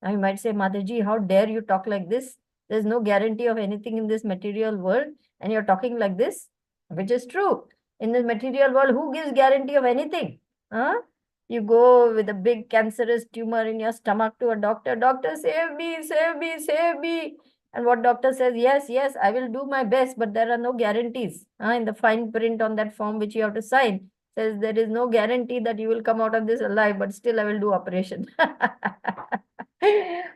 Now, you might say, Mataji, how dare you talk like this? There's no guarantee of anything in this material world, and you're talking like this, which is true. In this material world, who gives guarantee of anything? You go with a big cancerous tumor in your stomach to a doctor. Doctor, save me, save me, save me. And what doctor says, yes, yes, I will do my best, but there are no guarantees. In the fine print on that form which you have to sign, says there is no guarantee that you will come out of this alive, but still I will do operation.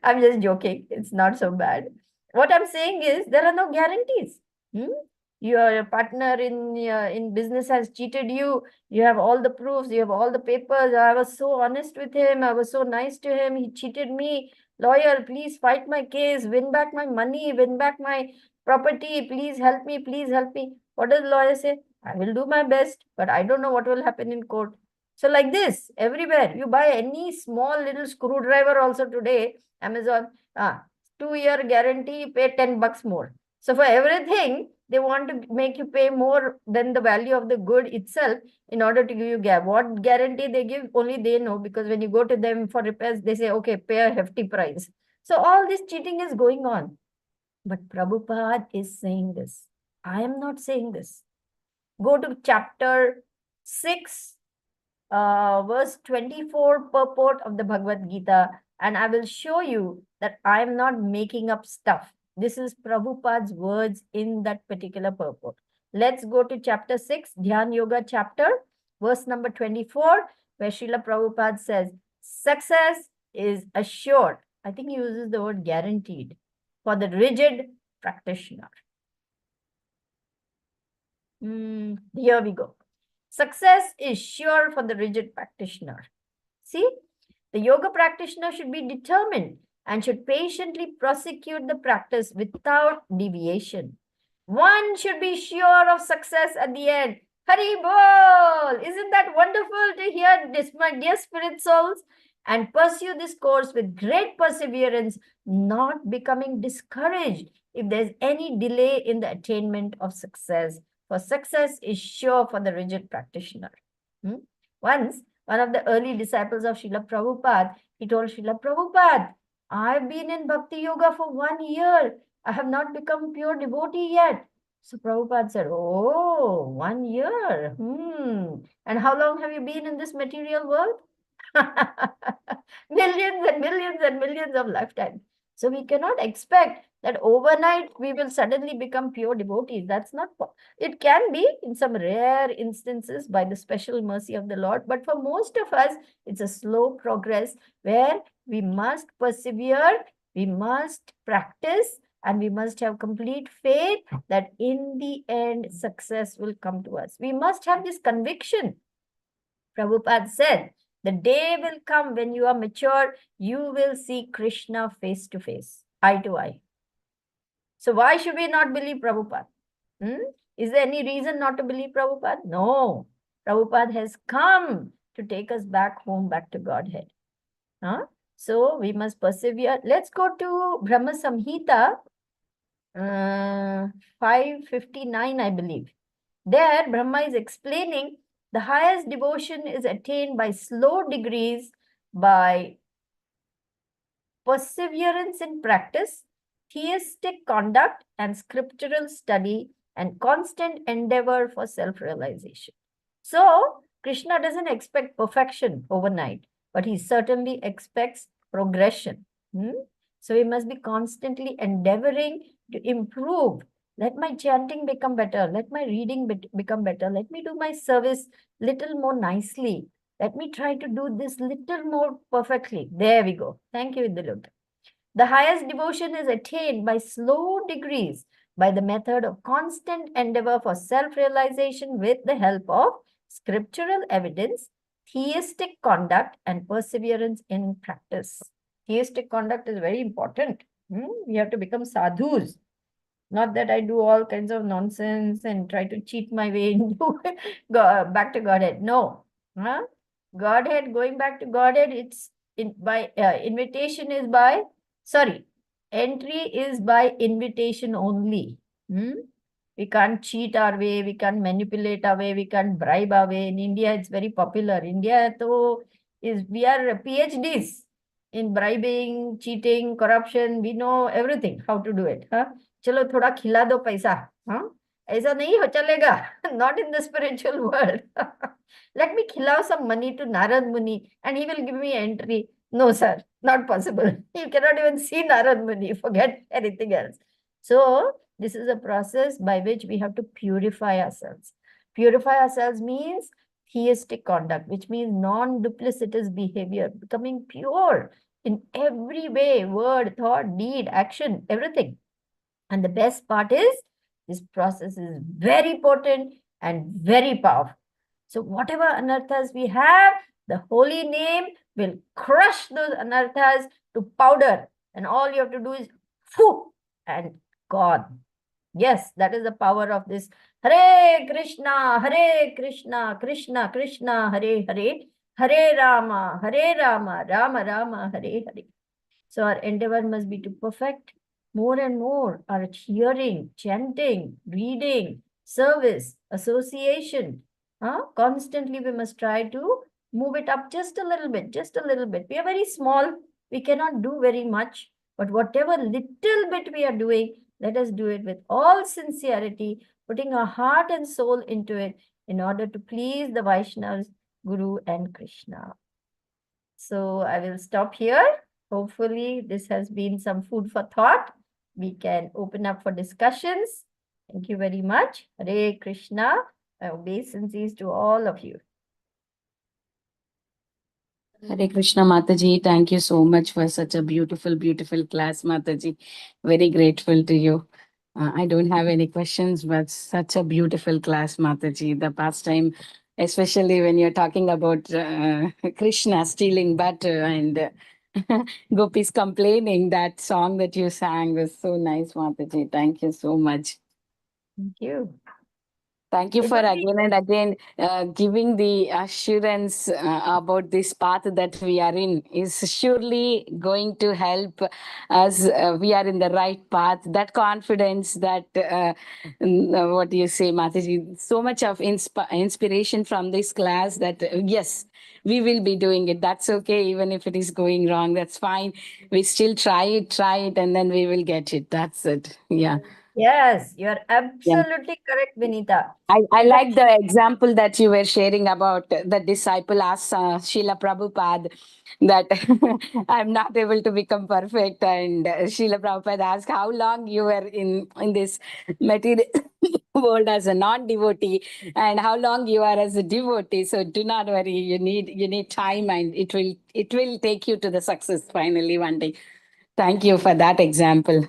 I'm just joking. It's not so bad. What I'm saying is there are no guarantees. Your partner in business has cheated you. You have all the proofs. You have all the papers. I was so honest with him. I was so nice to him. He cheated me. Lawyer, please fight my case. Win back my money. Win back my property. Please help me. Please help me. What does the lawyer say? I will do my best, but I don't know what will happen in court. So like this, everywhere, you buy any small little screwdriver also today, Amazon, 2-year guarantee, pay $10 more. So for everything, they want to make you pay more than the value of the good itself in order to give you gap. What guarantee they give, only they know, because when you go to them for repairs, they say, okay, pay a hefty price. So all this cheating is going on. But Prabhupada is saying this. I am not saying this. Go to chapter 6, verse 24 purport of the Bhagavad Gita, and I will show you that I am not making up stuff. This is Prabhupada's words in that particular purport. Let's go to chapter 6, Dhyan Yoga chapter, verse number 24, where Srila Prabhupada says, success is assured. I think he uses the word guaranteed for the rigid practitioner. Here we go. Success is sure for the rigid practitioner. See, the yoga practitioner should be determined and should patiently prosecute the practice without deviation. One should be sure of success at the end. Hari Bol! Isn't that wonderful to hear this, my dear spirit souls? And pursue this course with great perseverance, not becoming discouraged if there's any delay in the attainment of success. For success is sure for the rigid practitioner. Once, one of the early disciples of Srila Prabhupada, he told Srila Prabhupada, I've been in Bhakti Yoga for 1 year. I have not become pure devotee yet. So Prabhupada said, oh, 1 year. And how long have you been in this material world? Millions and millions and millions of lifetimes. So we cannot expect that overnight we will suddenly become pure devotees. That's not, it can be in some rare instances by the special mercy of the Lord. But for most of us, it's a slow progress where we must persevere, we must practice, and we must have complete faith that in the end, success will come to us. We must have this conviction. Prabhupada said, The day will come when you are mature, you will see Krishna face to face, eye to eye. So why should we not believe Prabhupada? Is there any reason not to believe Prabhupada? No. Prabhupada has come to take us back home, back to Godhead. So we must persevere. Let's go to Brahma Samhita 559, I believe. There, Brahma is explaining the highest devotion is attained by slow degrees, by perseverance in practice, theistic conduct, and scriptural study, and constant endeavor for self-realization. So, Krishna doesn't expect perfection overnight, but he certainly expects progression. So, we must be constantly endeavoring to improve. Let my chanting become better. Let my reading become better. Let me do my service little more nicely. Let me try to do this little more perfectly. There we go. Thank you, Viduluk. The highest devotion is attained by slow degrees, by the method of constant endeavor for self-realization with the help of scriptural evidence, theistic conduct, and perseverance in practice. Theistic conduct is very important. We have to become sadhus. Not that I do all kinds of nonsense and try to cheat my way into back to Godhead. No. Godhead, going back to Godhead, it's invitation is by, entry is by invitation only. We can't cheat our way, we can't manipulate our way, we can't bribe our way. In India, it's very popular. India, we are PhDs in bribing, cheating, corruption. We know everything, how to do it. चलो थोड़ा खिला दो पैसा. ऐसा नहीं हो चलेगा. Not in the spiritual world. Let me khilao some money to Narad Muni and he will give me entry. No, sir, not possible. You cannot even see Narad Muni. Forget anything else. So this is a process by which we have to purify ourselves. Purify ourselves means theistic conduct, which means non-duplicitous behavior, becoming pure in every way, word, thought, deed, action, everything. And the best part is, this process is very potent and very powerful. So whatever anarthas we have, the holy name will crush those anarthas to powder. And all you have to do is, phew, and gone. Yes, that is the power of this. Hare Krishna, Krishna Krishna, Hare Hare, Hare Rama, Rama Rama, Hare Hare. So our endeavor must be to perfect more and more our hearing, chanting, reading, service, association. Constantly we must try to move it up just a little bit, just a little bit. We are very small. We cannot do very much. But whatever little bit we are doing, let us do it with all sincerity, putting our heart and soul into it in order to please the Vaishnavas, Guru and Krishna. So I will stop here. Hopefully this has been some food for thought. We can open up for discussions. Thank you very much. Hare Krishna. My obeisances to all of you. Hare Krishna, Mataji. Thank you so much for such a beautiful, beautiful class, Mataji. Very grateful to you. I don't have any questions, but such a beautiful class, Mataji. The past time, especially when you're talking about Krishna stealing butter and Gopis complaining, that song that you sang was so nice, Mataji. Thank you so much. Thank you. Thank you for again and again giving the assurance about this path that we are in is surely going to help us. We are in the right path. That confidence, that what do you say, Mataji? So much of inspiration from this class that yes, we will be doing it. That's okay, even if it is going wrong. That's fine. We still try it, and then we will get it. That's it. Yeah. Yes, you're absolutely correct, Vinita. I like the example that you were sharing about the disciple asked Srila Prabhupada that I'm not able to become perfect. And Srila Prabhupada asked how long you were in this material world as a non-devotee and how long you are as a devotee. So do not worry, you need time and it will take you to the success finally one day. Thank you for that example.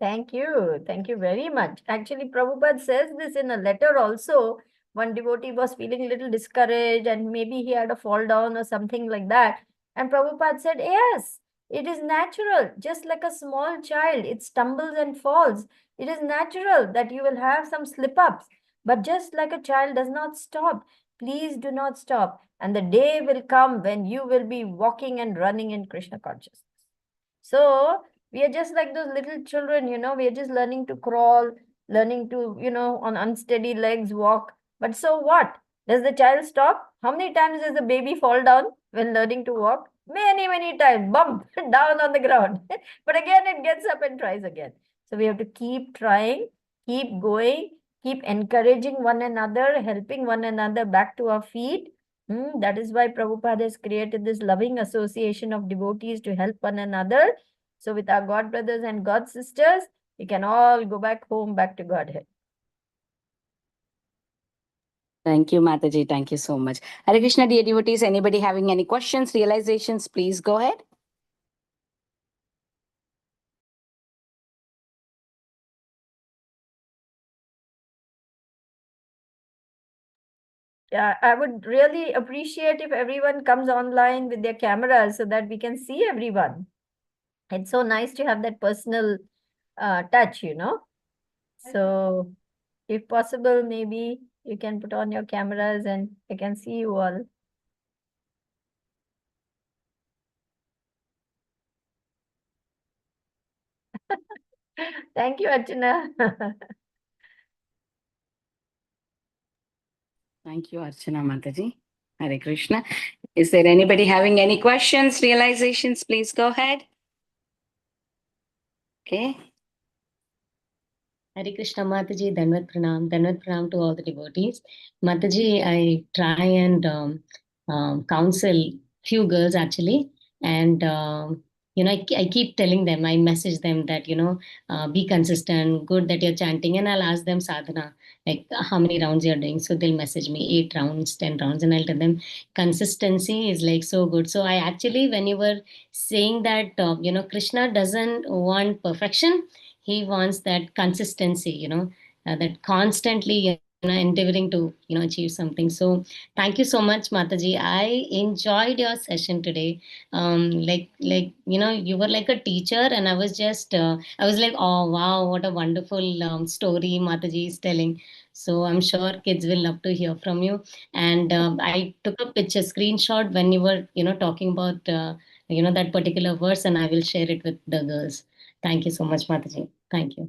Thank you. Thank you very much. Actually, Prabhupada says this in a letter also. one devotee was feeling a little discouraged and maybe he had a fall down or something like that. And Prabhupada said, yes, it is natural, just like a small child, it stumbles and falls. It is natural that you will have some slip-ups, but just like a child does not stop, please do not stop. And the day will come when you will be walking and running in Krishna consciousness. So we are just like those little children, we are just learning to crawl, learning to, on unsteady legs walk. But so what? Does the child stop? How many times does the baby fall down when learning to walk? Many, many times, bump down on the ground. But again, it gets up and tries again. So we have to keep trying, keep going, keep encouraging one another, helping one another back to our feet. That is why Prabhupada has created this loving association of devotees to help one another. So with our God brothers and God sisters, we can all go back home, back to Godhead. Thank you, Mataji. Thank you so much. Hare Krishna, dear devotees. Anybody having any questions, realizations, please go ahead. Yeah, I would really appreciate if everyone comes online with their cameras so that we can see everyone. It's so nice to have that personal touch, So if possible, maybe you can put on your cameras and I can see you all. Thank you, Archana. Thank you, Archana Mataji. Hare Krishna. Is there anybody having any questions, realizations? Please go ahead. Okay. Hare Krishna Mataji, Danvat Pranam to all the devotees. Mataji, I try and counsel few girls actually, and I keep telling them, I message them that be consistent, good that you're chanting, and I'll ask them sadhana, like how many rounds you're doing. So they'll message me 8 rounds, 10 rounds, and I'll tell them consistency is like so good. So I actually, when you were saying that Krishna doesn't want perfection, he wants that consistency, that constantly, endeavoring to, achieve something. So thank you so much, Mataji. I enjoyed your session today. You were like a teacher, and I was just, I was like, oh, wow, what a wonderful story Mataji is telling. So I'm sure kids will love to hear from you. And I took a picture, screenshot when you were, talking about, that particular verse, and I will share it with the girls. Thank you so much, Mataji. Thank you.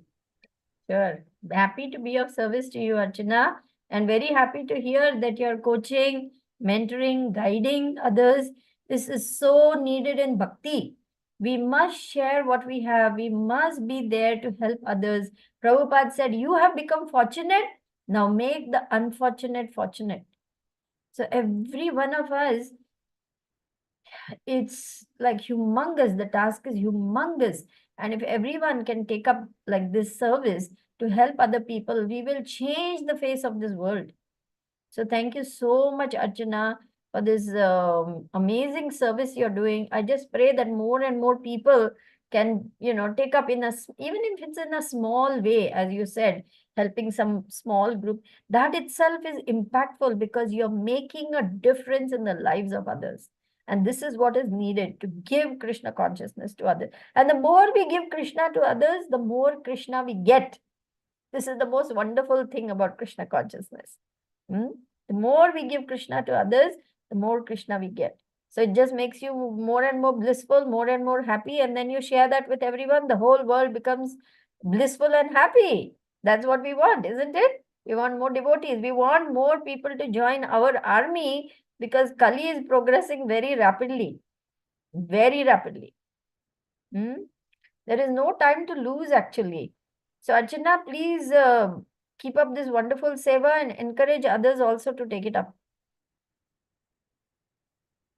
Sure. Happy to be of service to you, Archana, and very happy to hear that you're coaching, mentoring, guiding others. This is so needed in bhakti. We must share what we have. We must be there to help others. Prabhupada said, you have become fortunate. Now make the unfortunate fortunate. So every one of us, it's like humongous. The task is humongous. And if everyone can take up like this service to help other people, we will change the face of this world. So thank you so much, Archana, for this amazing service you're doing. I just pray that more and more people can, take up even if it's in a small way, as you said, helping some small group. That itself is impactful because you're making a difference in the lives of others. And this is what is needed to give Krishna consciousness to others. And the more we give Krishna to others, the more Krishna we get. This is the most wonderful thing about Krishna consciousness. The more we give Krishna to others, the more Krishna we get. So it just makes you more and more blissful, more and more happy. And then you share that with everyone. The whole world becomes blissful and happy. That's what we want, isn't it? We want more devotees. We want more people to join our army because Kali is progressing very rapidly. Very rapidly. There is no time to lose, actually. So, Archana, please keep up this wonderful seva and encourage others also to take it up.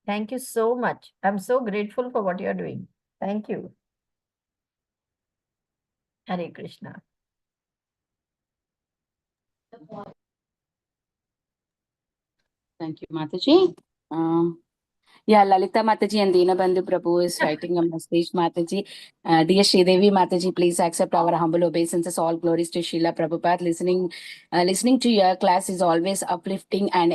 Thank you so much. I'm so grateful for what you're doing. Thank you. Hare Krishna. Thank you, Mataji. Yeah, Lalita Mataji and Dinabandhu Prabhu is writing a message. Mataji, dear Sridevi Mataji, please accept our humble obeisances. All glories to Srila Prabhupada. Listening to your class is always uplifting and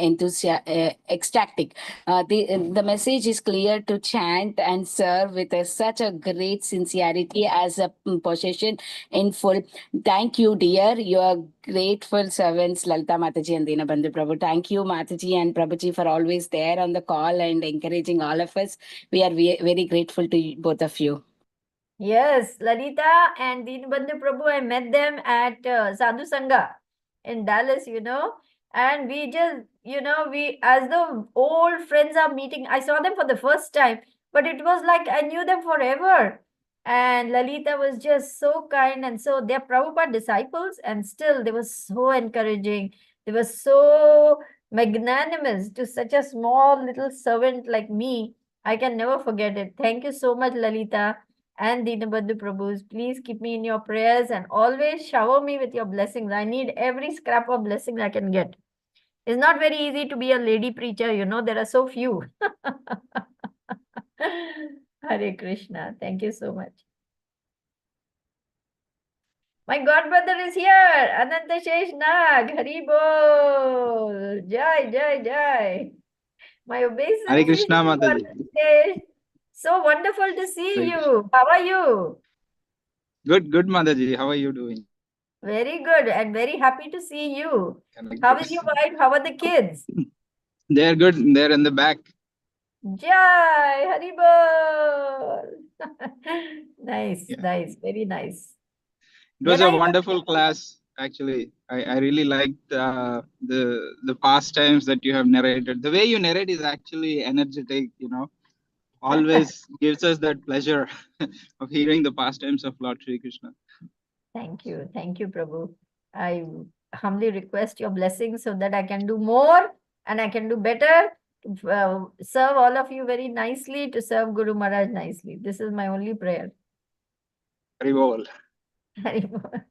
ecstatic. The message is clear to chant and serve with such a great sincerity as a possession in full. Thank you, dear. You are grateful servants, Lalita Mataji and Dinabandhu Prabhu. Thank you, Mataji and Prabhuji, for always there on the call and encouraging all of us. We are very grateful to both of you. Yes, Lalita and Dinabandhu Prabhu, I met them at Sadhu Sangha in Dallas, and we just, we, as the old friends are meeting, I saw them for the first time, but it was like I knew them forever. And Lalita was just so kind, and so they're Prabhupada disciples, and still they were so encouraging. They were so magnanimous to such a small little servant like me. I can never forget it. Thank you so much, Lalita and Dinabandhu Prabhus. Please keep me in your prayers and always shower me with your blessings. I need every scrap of blessing I can get. It's not very easy to be a lady preacher, there are so few. Hare Krishna. Thank you so much. My godbrother is here, Ananta Shesh Nag. Hari Bol. Jai, Jai, Jai. My obeisance Hare is Krishna, you, Mataji. Ananta Shesh. So wonderful to see Hare you. How are you? Good, Mataji. How are you doing? Very good and very happy to see you. Connected. How is your wife? How are the kids? They're good. They're in the back. Jai Haribol. Nice, Yeah. nice, very nice. It was When a are you wonderful class, actually. I really liked the pastimes that you have narrated. The way you narrate is actually energetic, always gives us that pleasure of hearing the pastimes of Lord Sri Krishna. Thank you, Prabhu. I humbly request your blessings so that I can do more and I can do better, to serve all of you very nicely, to serve Guru Maharaj nicely. This is my only prayer. Haribol. Haribol.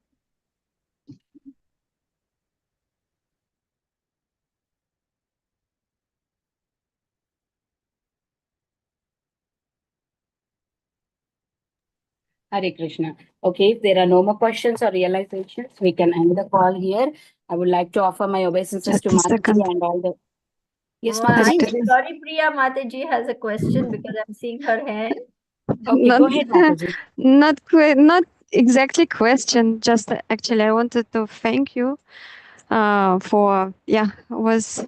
Hare Krishna. Okay, if there are no more questions or realizations, we can end the call here. I would like to offer my obeisances to Just a Mataji second. and all the. Yes, I Mataji. think Gauri Priya Mataji has a question because I'm seeing her hand. Okay, Not, go ahead, Mataji. not exactly question. Just actually, I wanted to thank you for was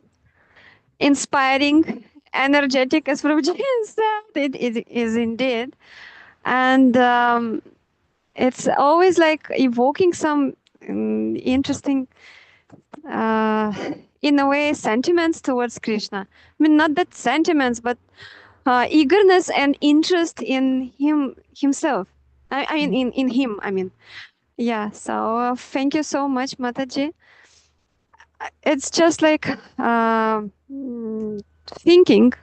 inspiring, energetic, as Prabhuji said. It is indeed, and it's always like evoking some interesting, in a way, sentiments towards Krishna. I mean, not that sentiments, but eagerness and interest in himself. I mean, in him. I mean, yeah. So thank you so much, Mataji. It's just like thinking.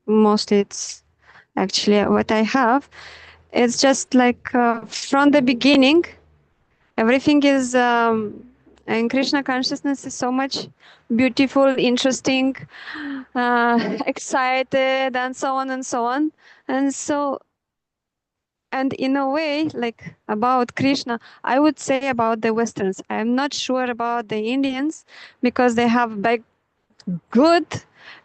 Mostly, it's actually what I have. It's just like from the beginning, everything is in Krishna consciousness is so much beautiful, interesting, excited, and so on and so on. And so, and in a way, like about Krishna, I would say about the Westerns. I'm not sure about the Indians because they have good,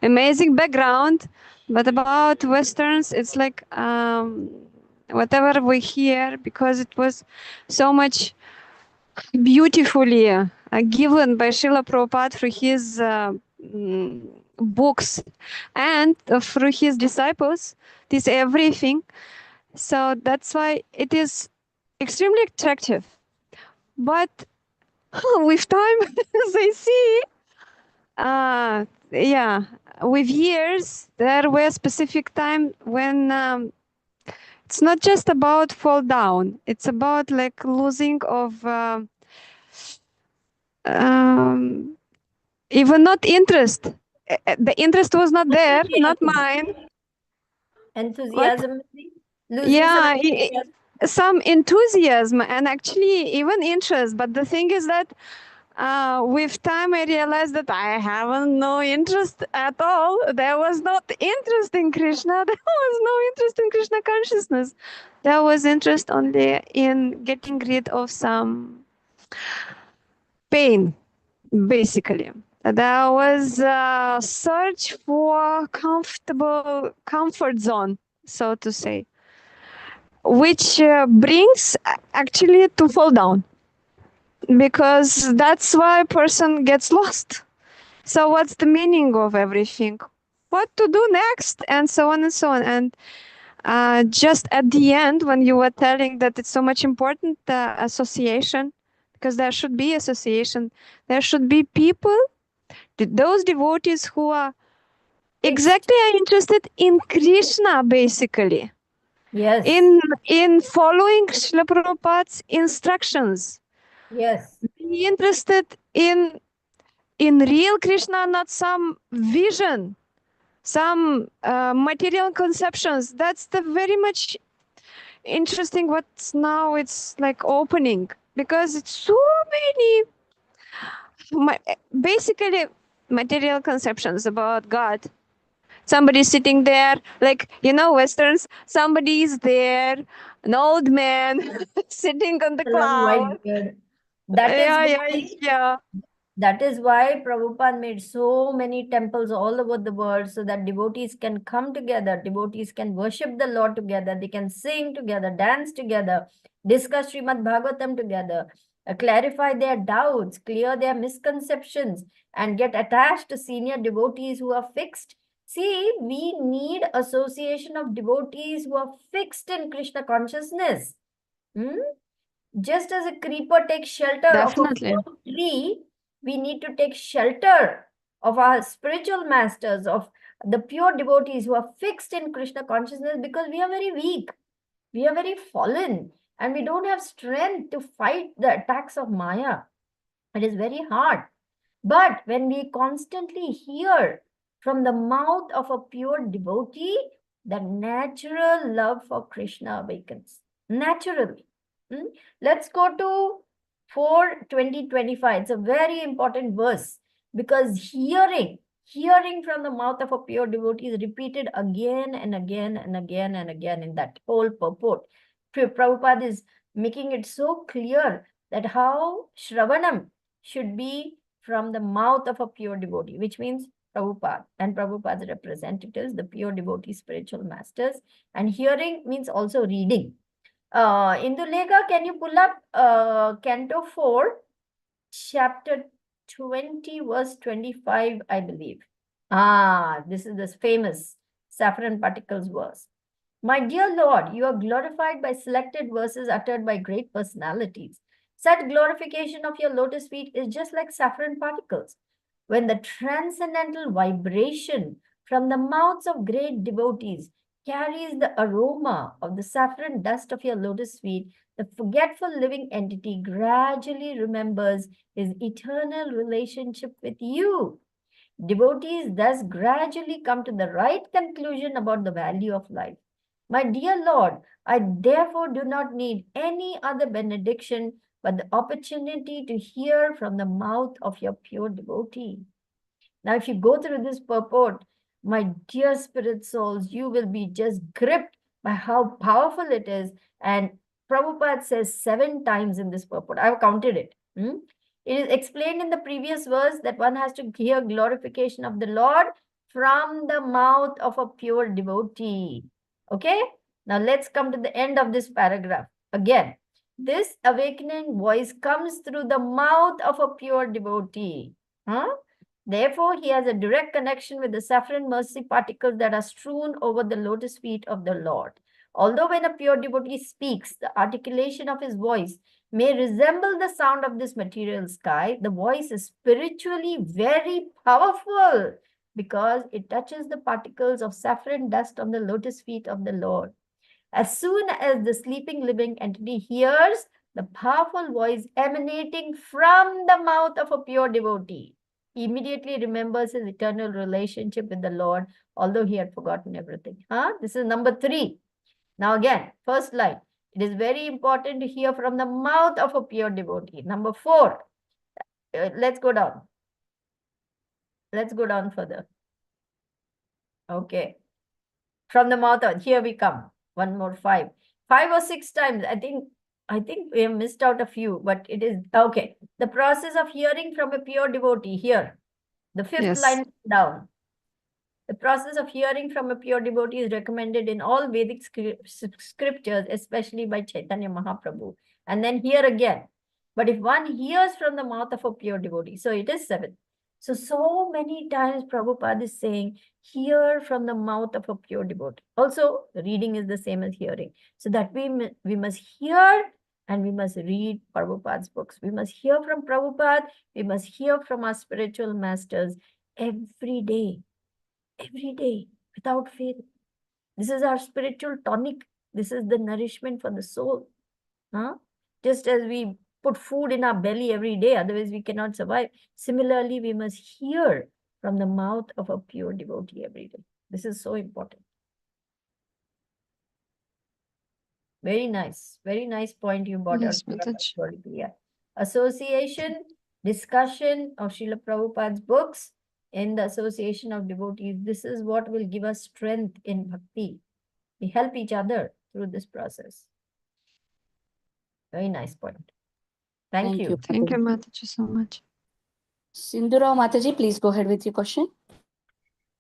amazing background. But about Westerns, it's like whatever we hear, because it was so much beautifully given by Srila Prabhupada through his books and through his disciples, this everything. So that's why it is extremely attractive. But with time, as I see, with years, there were specific time when it's not just about fall down. It's about like losing of even not interest. The interest was not there, not mine. Enthusiasm. Yeah, some enthusiasm and actually even interest. But the thing is that with time, I realized that I haven't no interest at all. There was not interest in Krishna. There was no interest in Krishna consciousness. There was interest only in getting rid of some pain, basically. There was a search for comfort zone, so to say, which brings actually to fall down, because that's why a person gets lost. So what's the meaning of everything? What to do next? And so on and so on. And just at the end, when you were telling that it's so much important, association, because there should be association, there should be people, those devotees who are exactly are interested in Krishna, basically. Yes. In following Srila Prabhupada's instructions. Yes. Be interested in real Krishna, not some vision, some material conceptions. That's the very much interesting what's now it's like opening, because it's so many basically material conceptions about God. Somebody sitting there, like, Westerns, somebody is there, an old man sitting on the A long white cloud. beard. That is Yeah. That is why Prabhupada made so many temples all over the world, so that devotees can come together, devotees can worship the Lord together, they can sing together, dance together, discuss Srimad Bhagavatam together, clarify their doubts, clear their misconceptions, and get attached to senior devotees who are fixed. See, we need association of devotees who are fixed in Krishna consciousness. Just as a creeper takes shelter Definitely. of a tree, we need to take shelter of our spiritual masters, of the pure devotees who are fixed in Krishna consciousness, because we are very weak, we are very fallen, and we don't have strength to fight the attacks of Maya. It is very hard. But when we constantly hear from the mouth of a pure devotee, the natural love for Krishna awakens. Naturally. Let's go to 4:20:25. It's a very important verse, because hearing from the mouth of a pure devotee is repeated again and again and again and again in that whole purport. Prabhupada is making it so clear that how Shravanam should be from the mouth of a pure devotee, which means Prabhupada and Prabhupada's representatives, the pure devotee spiritual masters. And hearing means also reading. Indulekha, can you pull up Canto 4, chapter 20, verse 25, I believe. This is this famous saffron particles verse. My dear Lord, you are glorified by selected verses uttered by great personalities. Such glorification of your lotus feet is just like saffron particles. When the transcendental vibration from the mouths of great devotees carries the aroma of the saffron dust of your lotus feet, the forgetful living entity gradually remembers his eternal relationship with you. Devotees thus gradually come to the right conclusion about the value of life. My dear Lord, I therefore do not need any other benediction but the opportunity to hear from the mouth of your pure devotee. Now, if you go through this purport, my dear spirit souls, you will be just gripped by how powerful it is. And Prabhupada says 7 times in this purport. I've counted it. It is explained in the previous verse that one has to hear glorification of the Lord from the mouth of a pure devotee. Okay? Now let's come to the end of this paragraph. Again, this awakening voice comes through the mouth of a pure devotee. Therefore, he has a direct connection with the saffron mercy particles that are strewn over the lotus feet of the Lord. Although when a pure devotee speaks, the articulation of his voice may resemble the sound of this material sky, the voice is spiritually very powerful because it touches the particles of saffron dust on the lotus feet of the Lord. As soon as the sleeping living entity hears the powerful voice emanating from the mouth of a pure devotee, he immediately remembers his eternal relationship with the Lord, although he had forgotten everything. This is number 3. Now again, first line. It is very important to hear from the mouth of a pure devotee. Number 4, let's go down. Let's go down further. Okay. From the mouth on, here we come. One more 5. 5 or 6 times. I think we have missed out a few, but it is okay. The process of hearing from a pure devotee here. The 5th Yes. line down. The process of hearing from a pure devotee is recommended in all Vedic scriptures, especially by Chaitanya Mahaprabhu. And then here again. But if one hears from the mouth of a pure devotee, so it is 7. So many times Prabhupada is saying, hear from the mouth of a pure devotee. Also, reading is the same as hearing. So that we must hear and we must read Prabhupada's books. We must hear from Prabhupada. We must hear from our spiritual masters every day, without fail. This is our spiritual tonic. This is the nourishment for the soul. Huh? Just as we put food in our belly every day, otherwise we cannot survive. Similarly, we must hear from the mouth of a pure devotee every day. This is so important. Very nice point you brought Yes, out. Mataji. Yeah. Association, discussion of Srila Prabhupada's books in the association of devotees. This is what will give us strength in bhakti. We help each other through this process. Very nice point. Thank you. Thank you, Mataji, so much. Sindhurao Mataji, please go ahead with your question.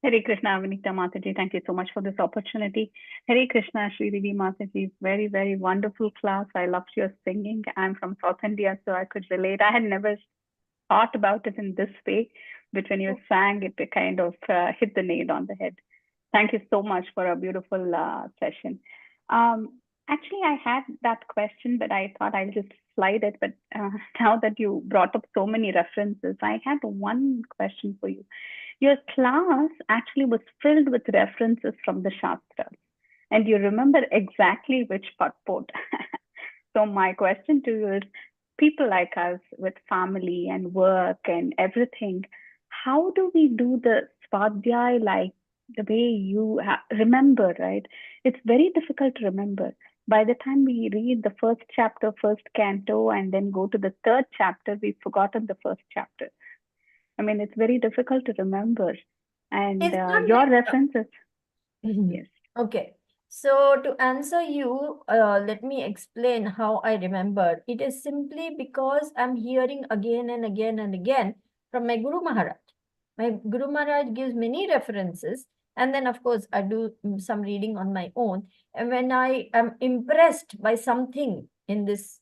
Hare Krishna, Vinita Mataji. Thank you so much for this opportunity. Hare Krishna, Sridevi Mataji. Very, very wonderful class. I loved your singing. I'm from South India, so I could relate. I had never thought about it in this way, but when you sang, it kind of hit the nail on the head. Thank you so much for a beautiful session. Actually, I had that question, but I thought I'll just slide it. But now that you brought up so many references, I had one question for you. Your class actually was filled with references from the Shastras, and you remember exactly which purport. So my question to you is, people like us with family and work and everything, how do we do the Swadhyay like the way you remember, right? It's very difficult to remember. By the time we read the first chapter, first canto, and then go to the 3rd chapter, we've forgotten the first chapter. I mean, it's very difficult to remember. And your references. Yes. Okay. So to answer you, let me explain how I remember. It is simply because I'm hearing again and again and again from my Guru Maharaj. My Guru Maharaj gives many references. And then, of course, I do some reading on my own. And when I am impressed by something in this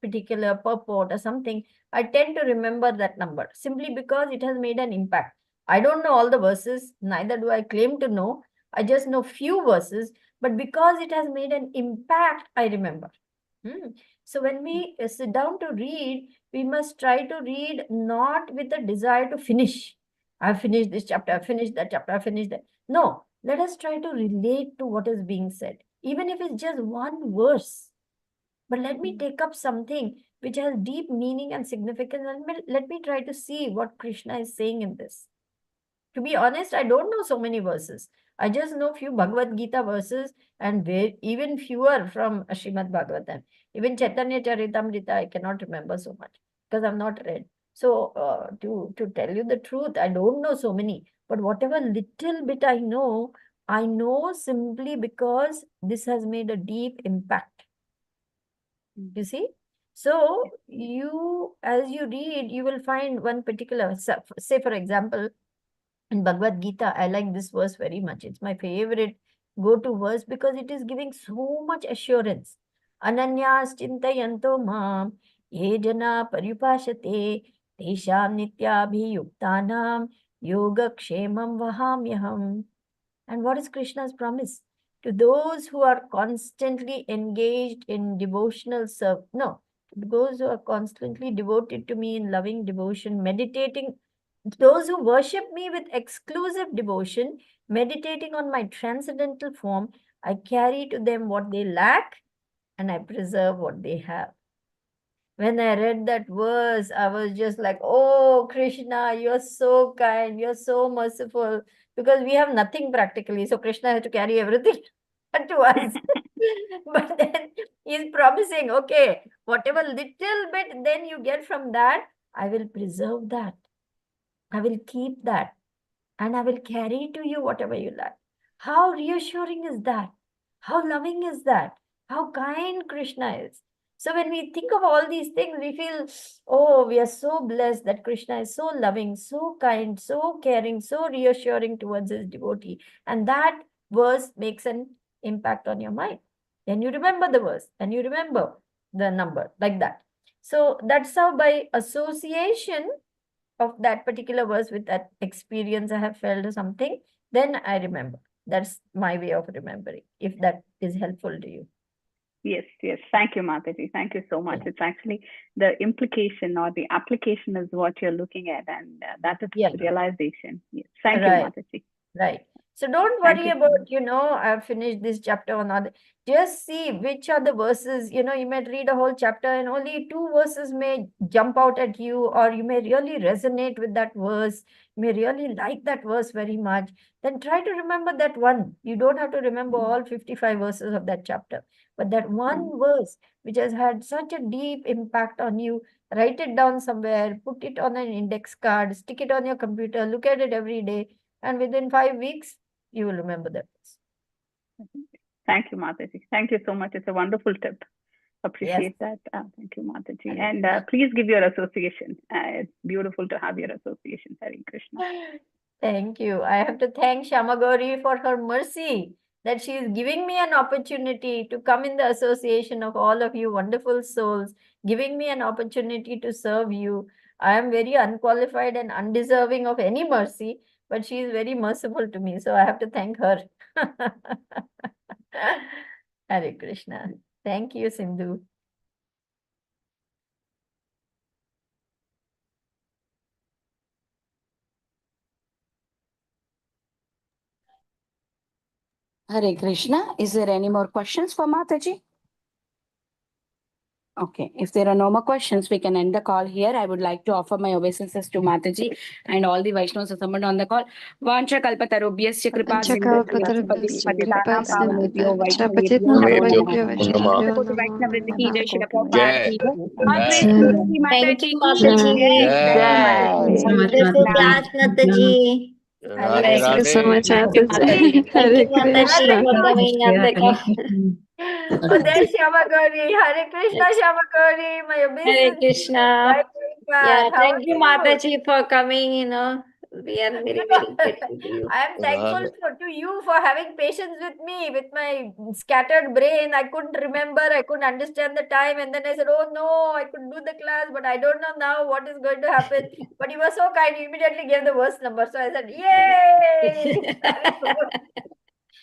particular purport or something, I tend to remember that number simply because it has made an impact. I don't know all the verses, neither do I claim to know. I just know few verses, but because it has made an impact, I remember. So when we sit down to read, we must try to read not with the desire to finish. I've finished this chapter, I've finished that chapter, I've finished that. No, let us try to relate to what is being said, even if it's just one verse. But let me take up something which has deep meaning and significance, and let me try to see what Krishna is saying in this. To be honest, I don't know so many verses. I just know few Bhagavad Gita verses and even fewer from Srimad Bhagavatam. Even Chaitanya Charitamrita, I cannot remember so much because I've not read. So to tell you the truth, I don't know so many. But whatever little bit I know simply because this has made a deep impact. You see? So as you read, you will find one particular, say for example, in Bhagavad Gita, I like this verse very much. It's my favorite go-to verse because it is giving so much assurance. Ananyas chintayanto mam ye jana paripashate tesham nityabhiyuktanam yogakshemam vahamyaham. And what is Krishna's promise? To those who are constantly engaged in devotional those who are constantly devoted to me in loving devotion, meditating, those who worship me with exclusive devotion, meditating on my transcendental form, I carry to them what they lack and I preserve what they have. When I read that verse, I was just like, oh, Krishna, you're so kind, you're so merciful, because we have nothing practically. So Krishna has to carry everything to us. But then he's promising, okay, whatever little bit then you get from that, I will preserve that. I will keep that. And I will carry to you whatever you like. How reassuring is that? How loving is that? How kind Krishna is. So when we think of all these things, we feel, oh, we are so blessed that Krishna is so loving, so kind, so caring, so reassuring towards his devotee. And that verse makes an impact on your mind. Then you remember the verse and you remember the number like that. So that's how by association of that particular verse with that experience I have felt or something, then I remember. That's my way of remembering, if that is helpful to you. Yes, yes. Thank you, Mataji. Thank you so much. It's actually the implication or the application is what you're looking at, and that is realization. Yes. Thank you, Mataji. Right. So don't Thank worry you so about, much. I've finished this chapter or not. Just see which are the verses, you might read a whole chapter and only 2 verses may jump out at you, or you may really resonate with that verse, you may really like that verse very much. Then try to remember that one. You don't have to remember all 55 verses of that chapter, but that one verse which has had such a deep impact on you, write it down somewhere, put it on an index card, stick it on your computer, look at it every day. And within 5 weeks, you will remember that. Thank you, Mataji. Thank you so much. It's a wonderful tip. Appreciate that. Thank you, Mataji. And please give your association. It's beautiful to have your association. Hare Krishna. Thank you. I have to thank Shamagori for her mercy that she is giving me an opportunity to come in the association of all of you wonderful souls, giving me an opportunity to serve you. I am very unqualified and undeserving of any mercy, but she is very merciful to me. So I have to thank her. Hare Krishna. Thank you, Sindhu. Hare Krishna. Is there any more questions for Mataji? Okay, if there are no more questions, we can end the call here. I would like to offer my obeisances to Mataji and all the Vaishnavas assembled on the call. Vancha kalpatarubhyasya kripa Vanchakalpatarubhyasya kripa patisnabhyo Vaishnavebhyo Koti Vaishnav Vrinda ki jai, Shri Prabhupada ki jai. Our great Jai. Sridevi Thank Mataji you, ki Mataji. jai. Wonderful class, Mataji. Thank you so much, Thank you, Mataji. Mataji. Thank Hare you, Mataji, for Krishna. coming on the call. Oh, there's Shamagori. Hare Krishna, Shamagori. My Hare obeisance. Krishna. Bye, Yeah, how thank are you, Mataji, for coming. We are very, very grateful to you. I am thankful to you for having patience with me, with my scattered brain. I couldn't remember, I couldn't understand the time. And then I said, oh no, I could do the class, but I don't know now what is going to happen. But you were so kind, you immediately gave the verse number. So I said, yay!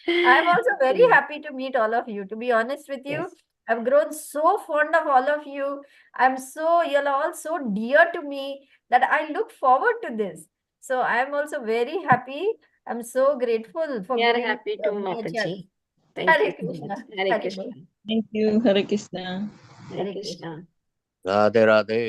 I'm also very happy to meet all of you. To be honest with you, I've grown so fond of all of you. You're all so dear to me that I look forward to this. So I'm also very happy. I'm so grateful for We are giving happy to, me a chance. Mataji. Thank Hare you so Krishna. much. Hare Hare Krishna. Krishna. Thank you. Hare Krishna. Hare Krishna. Radhe Radhe.